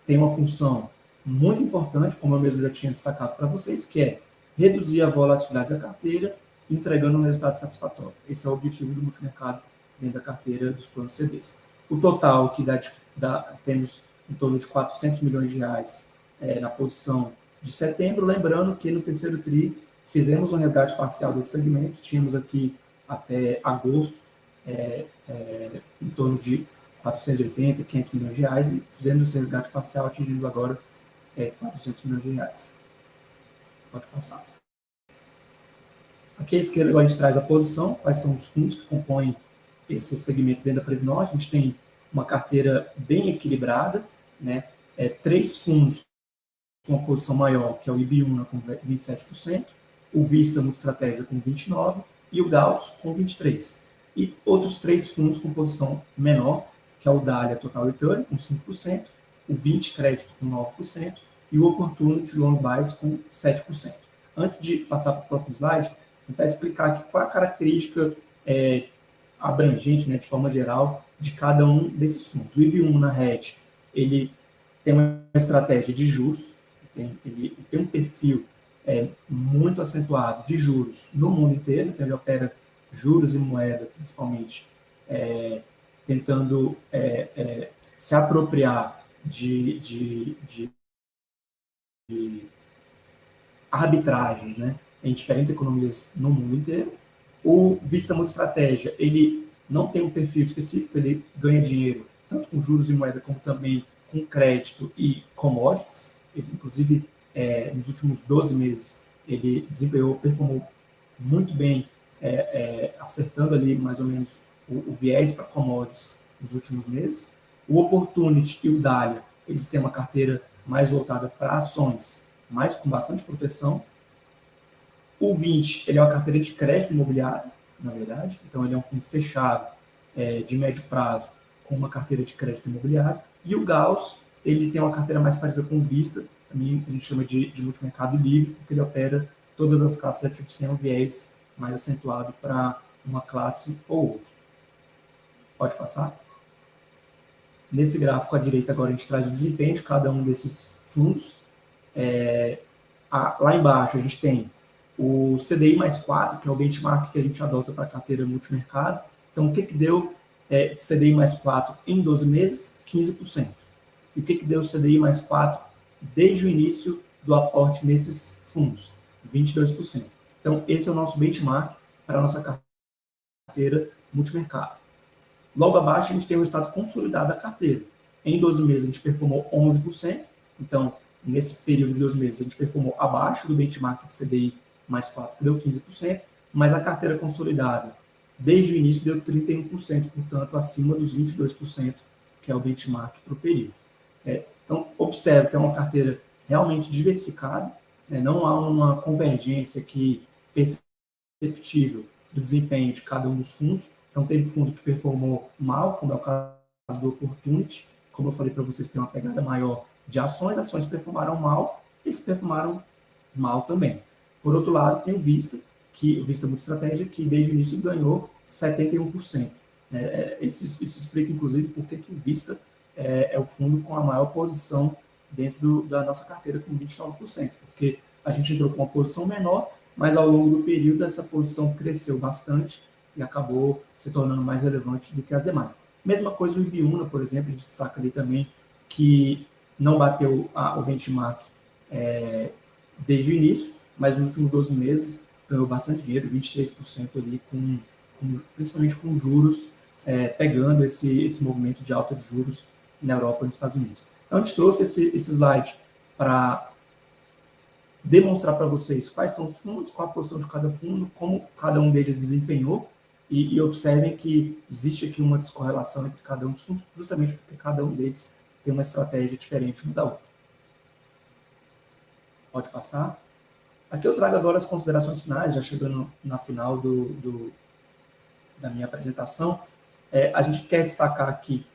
tem uma função muito importante, como eu mesmo já tinha destacado para vocês, que é reduzir a volatilidade da carteira, entregando um resultado satisfatório. Esse é o objetivo do multimercado dentro da carteira dos planos CDs. O total que temos em torno de 400 milhões de reais na posição de setembro, lembrando que no terceiro TRI fizemos um resgate parcial desse segmento, tínhamos aqui até agosto em torno de 480, 500 milhões de reais e fizemos esse resgate parcial, atingimos agora 400 milhões de reais. Pode passar. Aqui à esquerda agora a gente traz a posição, quais são os fundos que compõem esse segmento dentro da Previnorte. A gente tem uma carteira bem equilibrada, né? 3 fundos com uma posição maior, que é o Ibiúna com 27%, o Vista Multistratégia com 29% e o Gauss com 23%. E outros 3 fundos com posição menor, que é o Dália Total Return com 5%, o 20 Crédito com 9% e o Opportunity Long Bias com 7%. Antes de passar para o próximo slide, tentar explicar aqui qual é a característica abrangente, né, de forma geral, de cada um desses fundos. O IB1 na RED, ele tem uma estratégia de juros, ele tem um perfil muito acentuado de juros no mundo inteiro, então ele opera juros e moeda, principalmente, tentando se apropriar de arbitragens, né, em diferentes economias no mundo inteiro. O Vista Multistratégia, ele não tem um perfil específico, ele ganha dinheiro tanto com juros e moeda, como também com crédito e commodities. Ele, inclusive, nos últimos 12 meses, ele performou muito bem, acertando ali mais ou menos o viés para commodities nos últimos meses. O Opportunity e o Dália, eles têm uma carteira mais voltada para ações, mas com bastante proteção. O 20, ele é uma carteira de crédito imobiliário, na verdade, então ele é um fundo fechado, de médio prazo, com uma carteira de crédito imobiliário. E o Gauss, ele tem uma carteira mais parecida com o Vista, também a gente chama de multimercado livre, porque ele opera todas as classes de ativos sem um viés mais acentuado para uma classe ou outra. Pode passar? Nesse gráfico à direita agora a gente traz o desempenho de cada um desses fundos. Lá embaixo a gente tem o CDI mais 4, que é o benchmark que a gente adota para a carteira multimercado. Então, o que deu CDI mais 4 em 12 meses? 15%. E o que deu CDI mais 4 desde o início do aporte nesses fundos? 22%. Então, esse é o nosso benchmark para a nossa carteira multimercado. Logo abaixo, a gente tem o resultado consolidado da carteira. Em 12 meses, a gente performou 11%. Então, nesse período de 12 meses, a gente performou abaixo do benchmark de CDI mais 4, que deu 15%, mas a carteira consolidada, desde o início, deu 31%, portanto, acima dos 22%, que é o benchmark para o período. Então, observe que é uma carteira realmente diversificada, né? Não há uma convergência perceptível do desempenho de cada um dos fundos. Então, teve fundo que performou mal, como é o caso do Opportunity. Como eu falei para vocês, tem uma pegada maior de ações performaram mal, eles performaram mal também. Por outro lado, tem o Vista Multistratégia, que desde o início ganhou 71%. Isso explica, inclusive, por que o Vista é o fundo com a maior posição dentro da nossa carteira, com 29%, porque a gente entrou com uma posição menor mas ao longo do período essa posição cresceu bastante e acabou se tornando mais relevante do que as demais. Mesma coisa o Ibiúna, por exemplo, a gente destaca ali também que não bateu o benchmark desde o início, mas nos últimos 12 meses ganhou bastante dinheiro, 23% ali, principalmente com juros, pegando esse movimento de alta de juros na Europa e nos Estados Unidos. Então, a gente trouxe esse slide para demonstrar para vocês quais são os fundos, qual a posição de cada fundo, como cada um deles desempenhou, e observem que existe aqui uma descorrelação entre cada um dos fundos, justamente porque cada um deles tem uma estratégia diferente uma da outra. Pode passar. Aqui eu trago agora as considerações finais, já chegando na final da minha apresentação. A gente quer destacar aqui,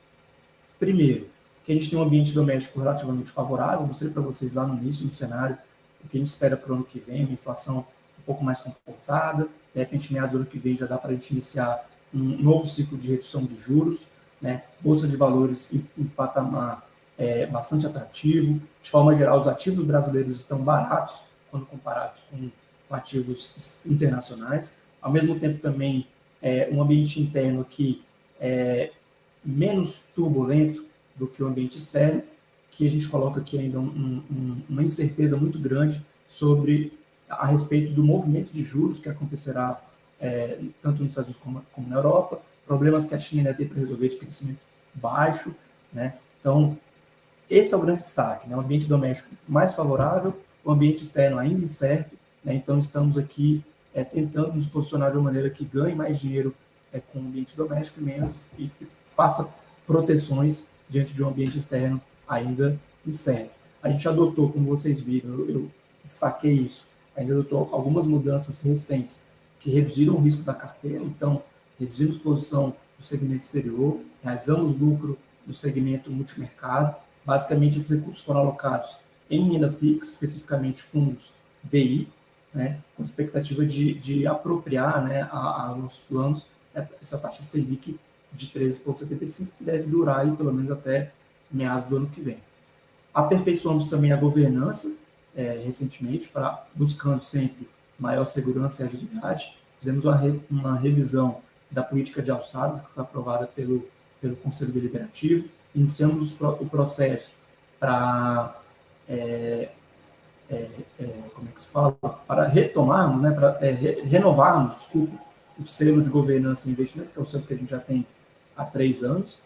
primeiro, que a gente tem um ambiente doméstico relativamente favorável. Eu mostrei para vocês lá no início, no cenário, o que a gente espera para o ano que vem, uma inflação um pouco mais comportada. De repente, meados do ano que vem, já dá para a gente iniciar um novo ciclo de redução de juros, né? Bolsa de valores em patamar bastante atrativo. De forma geral, os ativos brasileiros estão baratos quando comparados com ativos internacionais. Ao mesmo tempo, também, um ambiente interno que é menos turbulento do que o ambiente externo, que a gente coloca aqui ainda uma incerteza muito grande a respeito do movimento de juros que acontecerá tanto nos Estados Unidos como na Europa, problemas que a China ainda tem para resolver de crescimento baixo, né? Então, esse é o grande destaque, né? O ambiente doméstico mais favorável, o ambiente externo ainda incerto, né? Então, estamos aqui tentando nos posicionar de uma maneira que ganhe mais dinheiro com o ambiente doméstico e faça proteções diante de um ambiente externo ainda incerto. A gente adotou, como vocês viram, eu destaquei isso, ainda adotou algumas mudanças recentes que reduziram o risco da carteira. Então, reduzimos posição no segmento exterior, realizamos lucro no segmento multimercado. Basicamente, esses recursos foram alocados em renda fixa, especificamente fundos DI, né, com expectativa de apropriar, né, aos nossos planos essa taxa Selic de 13,75, que deve durar aí pelo menos até meados do ano que vem. Aperfeiçoamos também a governança recentemente, buscando sempre maior segurança e agilidade. Fizemos uma revisão da política de alçadas, que foi aprovada pelo Conselho Deliberativo. Iniciamos o processo para como é que se fala? Para retomarmos, né, para renovarmos, desculpa, o selo de governança e investimentos, que é o selo que a gente já tem há 3 anos,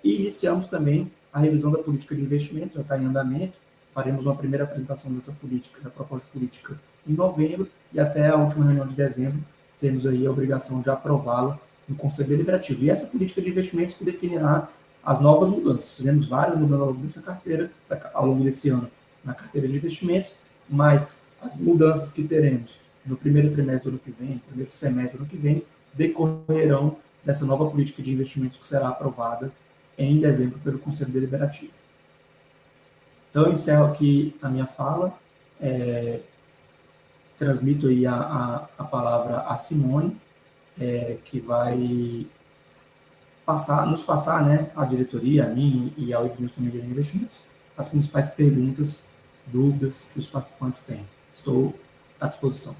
e iniciamos também a revisão da política de investimentos, já está em andamento. Faremos uma primeira apresentação dessa política, da proposta política, em novembro, e até a última reunião de dezembro temos aí a obrigação de aprová-la no Conselho Deliberativo. E essa política de investimentos que definirá as novas mudanças. Fizemos várias mudanças ao longo dessa carteira, ao longo desse ano, na carteira de investimentos, mas as mudanças que teremos no primeiro trimestre do ano que vem, no primeiro semestre do ano que vem, decorrerão dessa nova política de investimentos que será aprovada em dezembro pelo Conselho Deliberativo. Então, eu encerro aqui a minha fala, transmito aí a palavra a Simone, que vai nos passar, né, a diretoria, a mim e ao Edmilson de Investimentos, as principais perguntas, dúvidas que os participantes têm. Estou à disposição.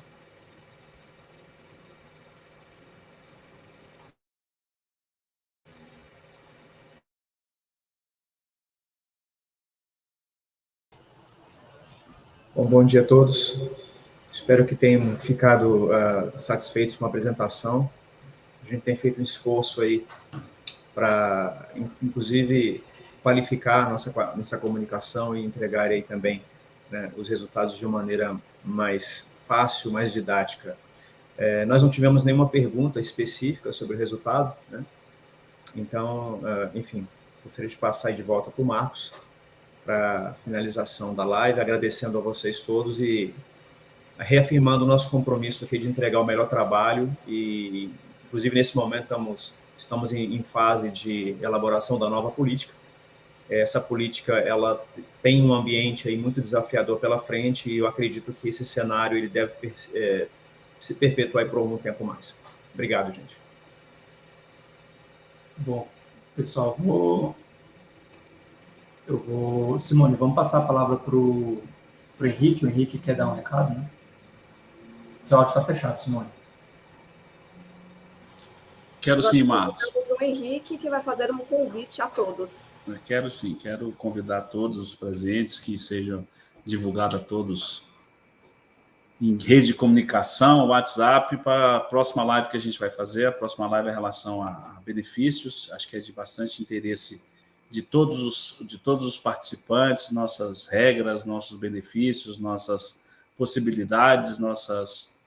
Bom dia a todos. Espero que tenham ficado satisfeitos com a apresentação. A gente tem feito um esforço aí para, inclusive, qualificar nossa comunicação e entregar aí também, né, os resultados de uma maneira mais fácil, mais didática. Nós não tivemos nenhuma pergunta específica sobre o resultado, né? Então, enfim, gostaria de passar aí de volta para o Marcos, para a finalização da live, agradecendo a vocês todos e reafirmando o nosso compromisso aqui de entregar o melhor trabalho e, inclusive, nesse momento estamos em fase de elaboração da nova política. Essa política, ela tem um ambiente aí muito desafiador pela frente e eu acredito que esse cenário ele deve se perpetuar por algum tempo mais. Obrigado, gente. Bom, pessoal, Simone, vamos passar a palavra para o Henrique. O Henrique quer dar um recado, né? Seu áudio está fechado, Simone. Quero sim, Marcos. Temos o Henrique, que vai fazer um convite a todos. Eu quero sim, quero convidar todos os presentes, que sejam divulgados a todos em rede de comunicação, WhatsApp, para a próxima live que a gente vai fazer. A próxima live é em relação a benefícios, acho que é de bastante interesse de todos os participantes, nossas regras, nossos benefícios, nossas possibilidades, nossos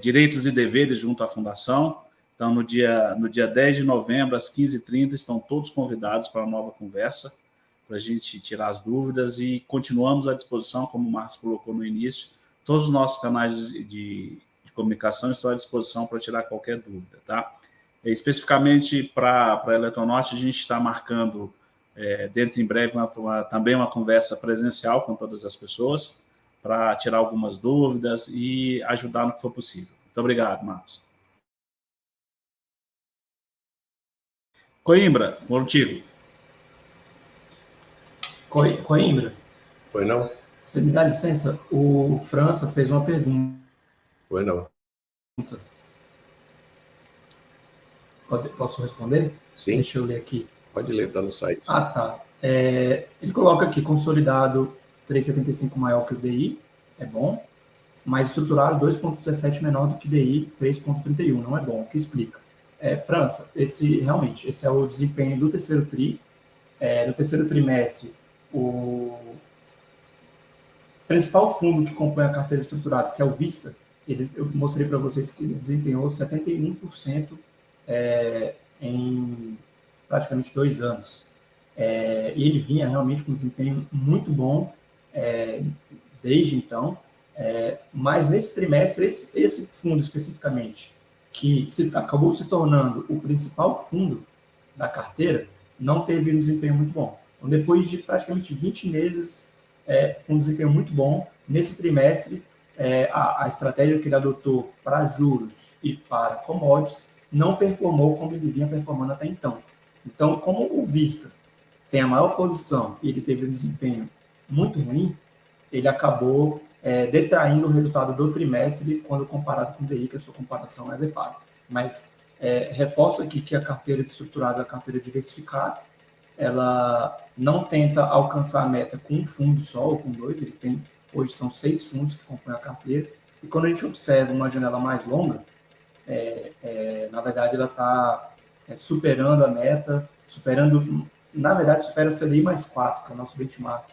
direitos e deveres junto à Fundação. Então, no dia 10 de novembro, às 15h30, estão todos convidados para uma nova conversa, para a gente tirar as dúvidas, e continuamos à disposição, como o Marcos colocou no início, todos os nossos canais de comunicação estão à disposição para tirar qualquer dúvida, tá? Especificamente para a Eletronorte, a gente está marcando, dentro em breve, também uma conversa presencial com todas as pessoas, para tirar algumas dúvidas e ajudar no que for possível. Muito obrigado, Marcos. Coimbra, contigo. Coimbra. Foi não? Você me dá licença? O França fez uma pergunta. Foi não. Posso responder? Sim. Deixa eu ler aqui. Pode ler, está no site. Ah, tá. Ele coloca aqui, consolidado 3,75 maior que o DI, é bom, mas estruturado 2,17 menor do que DI 3,31, não é bom. O que explica? França, esse é o desempenho do terceiro TRI. No terceiro trimestre, o principal fundo que compõe a carteira de estruturados, que é o Vista, eu mostrei para vocês que ele desempenhou 71% em praticamente 2 anos. E ele vinha realmente com um desempenho muito bom desde então, mas nesse trimestre, esse fundo especificamente, que acabou se tornando o principal fundo da carteira, não teve um desempenho muito bom. Então, depois de praticamente 20 meses com um desempenho muito bom, nesse trimestre, a estratégia que ele adotou para juros e para commodities não performou como ele vinha performando até então. Então, como o Vista tem a maior posição e ele teve um desempenho muito ruim, ele acabou detraindo o resultado do trimestre quando comparado com o DI, que a sua comparação é adequada. Mas reforço aqui que a carteira de estruturados é a carteira diversificada, ela não tenta alcançar a meta com um fundo só ou com 2, hoje são 6 fundos que compõem a carteira, e quando a gente observa uma janela mais longa, na verdade ela está superando a meta, na verdade supera a CDI mais 4, que é o nosso benchmark,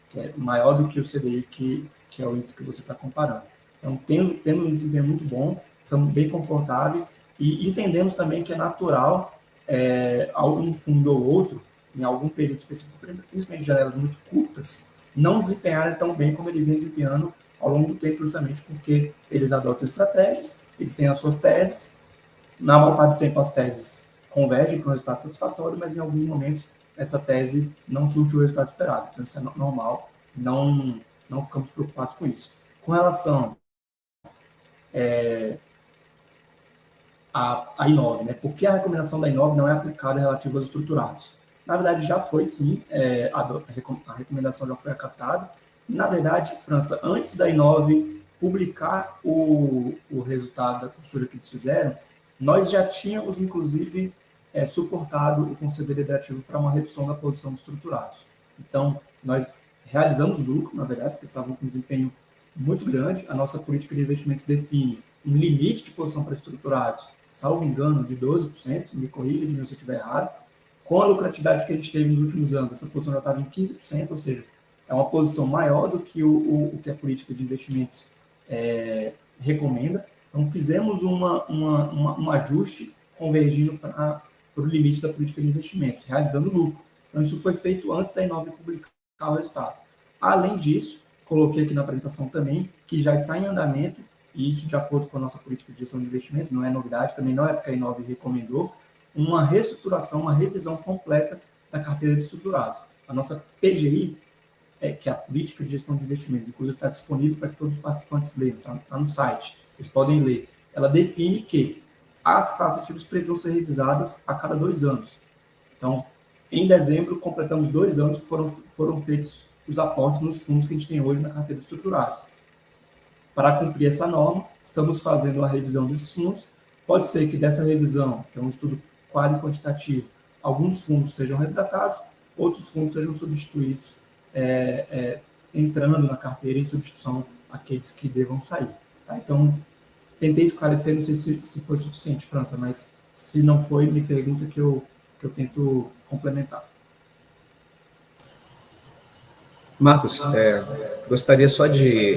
que é maior do que o CDI, que é o índice que você está comparando. Então, temos um desempenho muito bom, estamos bem confortáveis e entendemos também que é natural algum fundo ou outro, em algum período específico, principalmente janelas muito curtas, não desempenharem tão bem como ele vem desempenhando ao longo do tempo, justamente porque eles adotam estratégias, eles têm as suas teses, na maior parte do tempo as teses convergem para um resultado satisfatório, mas em alguns momentos essa tese não surte o resultado esperado. Então, isso é normal, não ficamos preocupados com isso. Com relação a Inove, né? Por que a recomendação da Inove não é aplicada relativa aos estruturados? Na verdade, já foi, sim, a recomendação já foi acatada. Na verdade, França, antes da Inove publicar o resultado da costura que eles fizeram, nós já tínhamos, inclusive, suportado o Conselho Deliberativo para uma redução da posição dos estruturados. Então, nós realizamos lucro, na verdade, porque estavam com um desempenho muito grande. A nossa política de investimentos define um limite de posição para estruturados, salvo engano, de 12%, me corrija se eu estiver errado. Com a lucratividade que a gente teve nos últimos anos, essa posição já estava em 15%, ou seja, é uma posição maior do que o que a política de investimentos recomenda. Então, fizemos um ajuste convergindo para o limite da política de investimentos, realizando lucro. Então, isso foi feito antes da Inove publicar o resultado. Além disso, coloquei aqui na apresentação também que já está em andamento, e isso de acordo com a nossa política de gestão de investimentos, não é novidade, também não é porque a Inove recomendou, uma reestruturação, uma revisão completa da carteira de estruturados. A nossa PGI, que é a política de gestão de investimentos, inclusive está disponível para que todos os participantes leiam, está no site, vocês podem ler. Ela define que as classes ativas precisam ser revisadas a cada 2 anos. Então, em dezembro, completamos 2 anos que foram feitos os aportes nos fundos que a gente tem hoje na carteira de estruturados. para cumprir essa norma, estamos fazendo uma revisão desses fundos. Pode ser que dessa revisão, que é um estudo quali quantitativo, alguns fundos sejam resgatados, outros fundos sejam substituídos, entrando na carteira em substituição àqueles que devam sair. Tá? Então, tentei esclarecer, não sei se foi suficiente, França, mas se não foi, me pergunta que eu tento complementar. Marcos, gostaria só de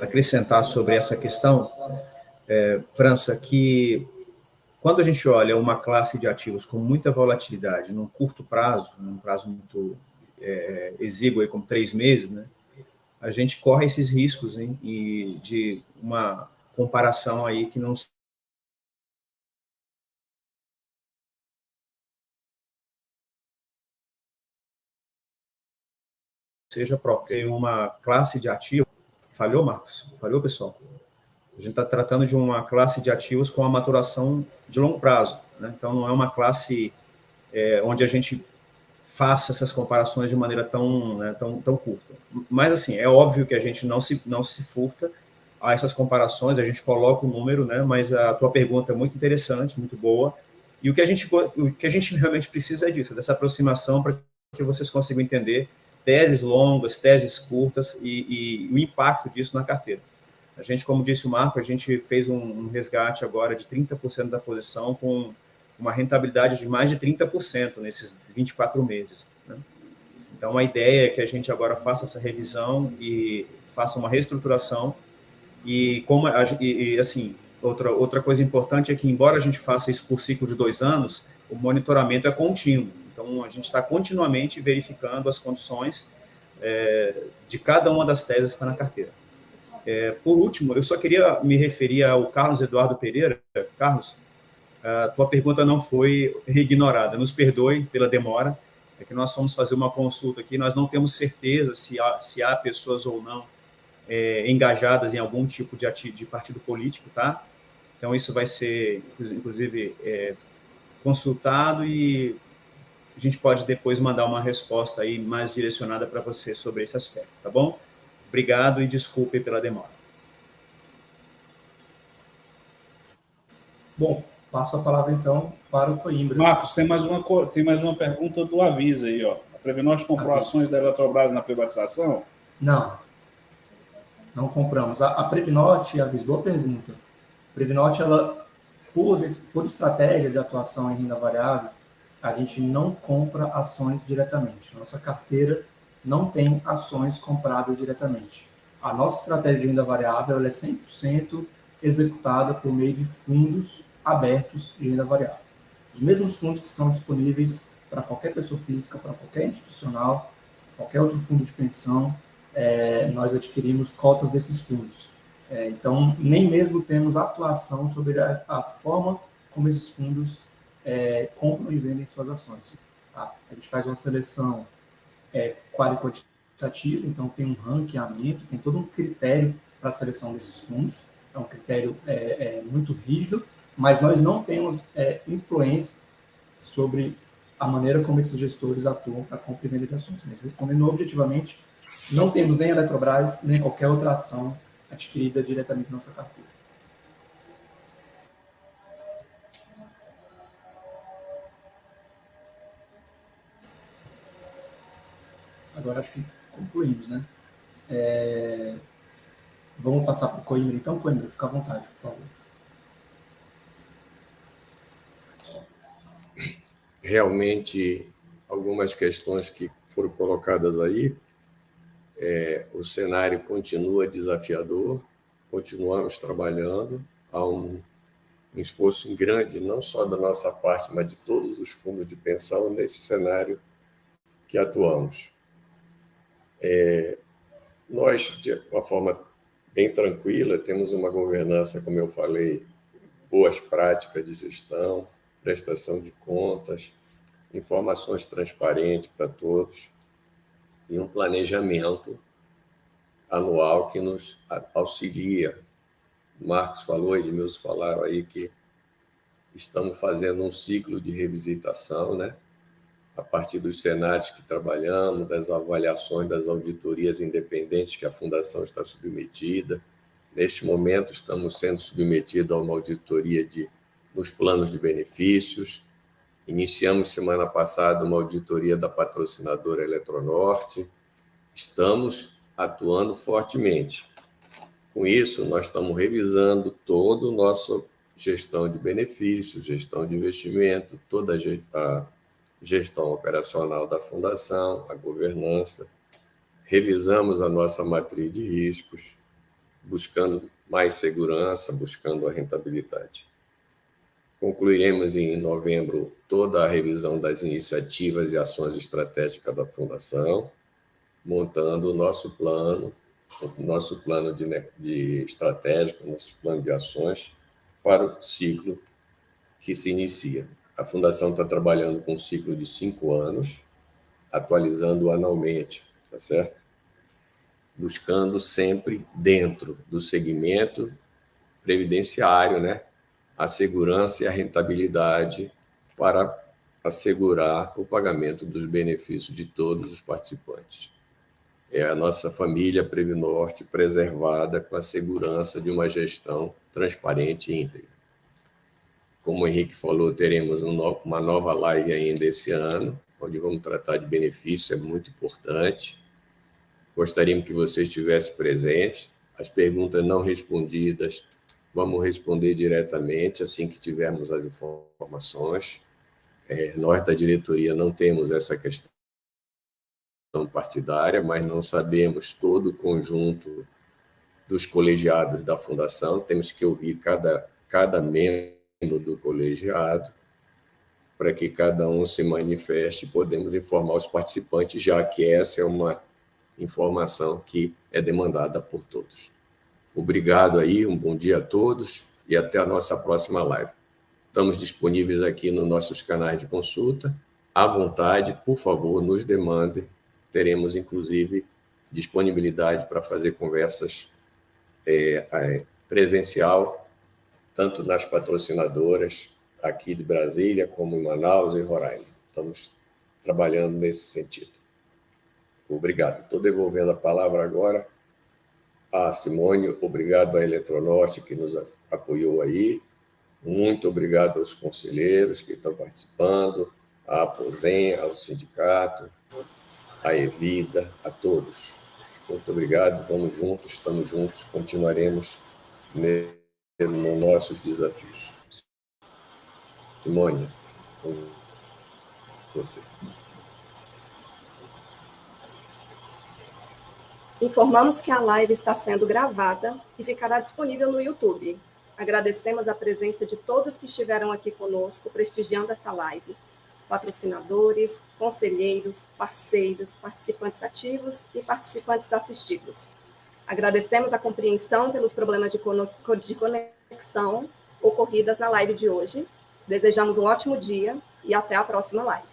acrescentar sobre essa questão, França, que quando a gente olha uma classe de ativos com muita volatilidade num curto prazo, num prazo muito exíguo, aí, como 3 meses, né, a gente corre esses riscos, hein, e de uma comparação aí que não seja própria. Uma classe de ativos... Falhou, Marcos? Falhou, pessoal? A gente está tratando de uma classe de ativos com a maturação de longo prazo, né? Então, não é uma classe onde a gente faça essas comparações de maneira tão curta. Mas, assim, é óbvio que a gente não se furta a essas comparações, a gente coloca o número, né? Mas a tua pergunta é muito interessante, muito boa, e o que a gente realmente precisa é disso, dessa aproximação para que vocês consigam entender teses longas, teses curtas e o impacto disso na carteira. A gente, como disse o Marco, a gente fez um resgate agora de 30% da posição com uma rentabilidade de mais de 30% nesses 24 meses. Né? Então, a ideia é que a gente agora faça essa revisão e faça uma reestruturação. E assim, outra coisa importante é que, embora a gente faça isso por ciclo de 2 anos, o monitoramento é contínuo. Então, a gente está continuamente verificando as condições de cada uma das teses que está na carteira. Por último, eu só queria me referir ao Carlos Eduardo Pereira. Carlos, a tua pergunta não foi ignorada. Nos perdoe pela demora. É que nós fomos fazer uma consulta aqui, nós não temos certeza se há pessoas ou não engajadas em algum tipo de partido político, tá? Então, isso vai ser, inclusive, consultado e a gente pode depois mandar uma resposta aí mais direcionada para você sobre esse aspecto, tá bom? Obrigado e desculpe pela demora. Bom, passo a palavra, então, para o Coimbra. Marcos, tem mais uma pergunta do Avisa aí, ó. A Previnorte comprou ações da Eletrobras na privatização? Não compramos. A Previnorte, boa pergunta. A Previnorte, ela, por estratégia de atuação em renda variável, a gente não compra ações diretamente. Nossa carteira não tem ações compradas diretamente. A nossa estratégia de renda variável ela é 100% executada por meio de fundos abertos de renda variável. Os mesmos fundos que estão disponíveis para qualquer pessoa física, para qualquer institucional, qualquer outro fundo de pensão, nós adquirimos cotas desses fundos. Então, nem mesmo temos atuação sobre a forma como esses fundos compram e vendem suas ações. Tá? A gente faz uma seleção quali-quantitativa, então tem um ranqueamento, tem todo um critério para a seleção desses fundos, é um critério muito rígido, mas nós não temos influência sobre a maneira como esses gestores atuam para compra e venda de ações. Mas respondendo objetivamente, não temos nem a Eletrobras, nem qualquer outra ação adquirida diretamente na nossa carteira. Agora acho que concluímos, né? Vamos passar para o Coimbra, então. Coimbra, fica à vontade, por favor. Realmente, algumas questões que foram colocadas aí, o cenário continua desafiador, continuamos trabalhando, há um esforço grande, não só da nossa parte, mas de todos os fundos de pensão nesse cenário que atuamos. Nós, de uma forma bem tranquila, temos uma governança, como eu falei, boas práticas de gestão, prestação de contas, informações transparentes para todos e um planejamento anual que nos auxilia. O Marcos falou, Edmilson falaram aí que estamos fazendo um ciclo de revisitação, né? A partir dos cenários que trabalhamos, das avaliações das auditorias independentes que a Fundação está submetida, Neste momento, estamos sendo submetidos a uma auditoria nos planos de benefícios. Iniciamos semana passada uma auditoria da patrocinadora Eletronorte. Estamos atuando fortemente. Com isso, nós estamos revisando toda a nossa gestão de benefícios, gestão de investimento, toda a gestão operacional da fundação, a governança. Revisamos a nossa matriz de riscos, buscando mais segurança, buscando a rentabilidade. Concluiremos em novembro toda a revisão das iniciativas e ações estratégicas da fundação, montando o nosso plano de estratégico, nosso plano de ações para o ciclo que se inicia. A fundação está trabalhando com um ciclo de 5 anos, atualizando anualmente, tá certo? Buscando sempre dentro do segmento previdenciário, né, a segurança e a rentabilidade para assegurar o pagamento dos benefícios de todos os participantes. É a nossa família Previnorte preservada com a segurança de uma gestão transparente e íntegra. Como o Henrique falou, teremos uma nova live ainda esse ano, onde vamos tratar de benefícios, é muito importante. Gostaríamos que você estivesse presente. As perguntas não respondidas, vamos responder diretamente assim que tivermos as informações. Nós da diretoria não temos essa questão partidária, mas não sabemos todo o conjunto dos colegiados da fundação. Temos que ouvir cada membro do colegiado para que cada um se manifeste e podemos informar os participantes, já que essa é uma informação que é demandada por todos. Obrigado aí, um bom dia a todos e até a nossa próxima live. Estamos disponíveis aqui nos nossos canais de consulta. À vontade, por favor, nos demandem. Teremos, inclusive, disponibilidade para fazer conversas presencial, tanto nas patrocinadoras aqui de Brasília, como em Manaus e Roraima. Estamos trabalhando nesse sentido. Obrigado. Estou devolvendo a palavra agora a Simone. Obrigado à Eletronorte, que nos apoiou aí. Muito obrigado aos conselheiros que estão participando, à Aposen, ao sindicato, à Evida, a todos. Muito obrigado. Vamos juntos, estamos juntos, continuaremos nos nossos desafios. Simone, com você. Informamos que a live está sendo gravada e ficará disponível no YouTube. Agradecemos a presença de todos que estiveram aqui conosco, prestigiando esta live. Patrocinadores, conselheiros, parceiros, participantes ativos e participantes assistidos. Agradecemos a compreensão pelos problemas de conexão ocorridas na live de hoje. Desejamos um ótimo dia e até a próxima live.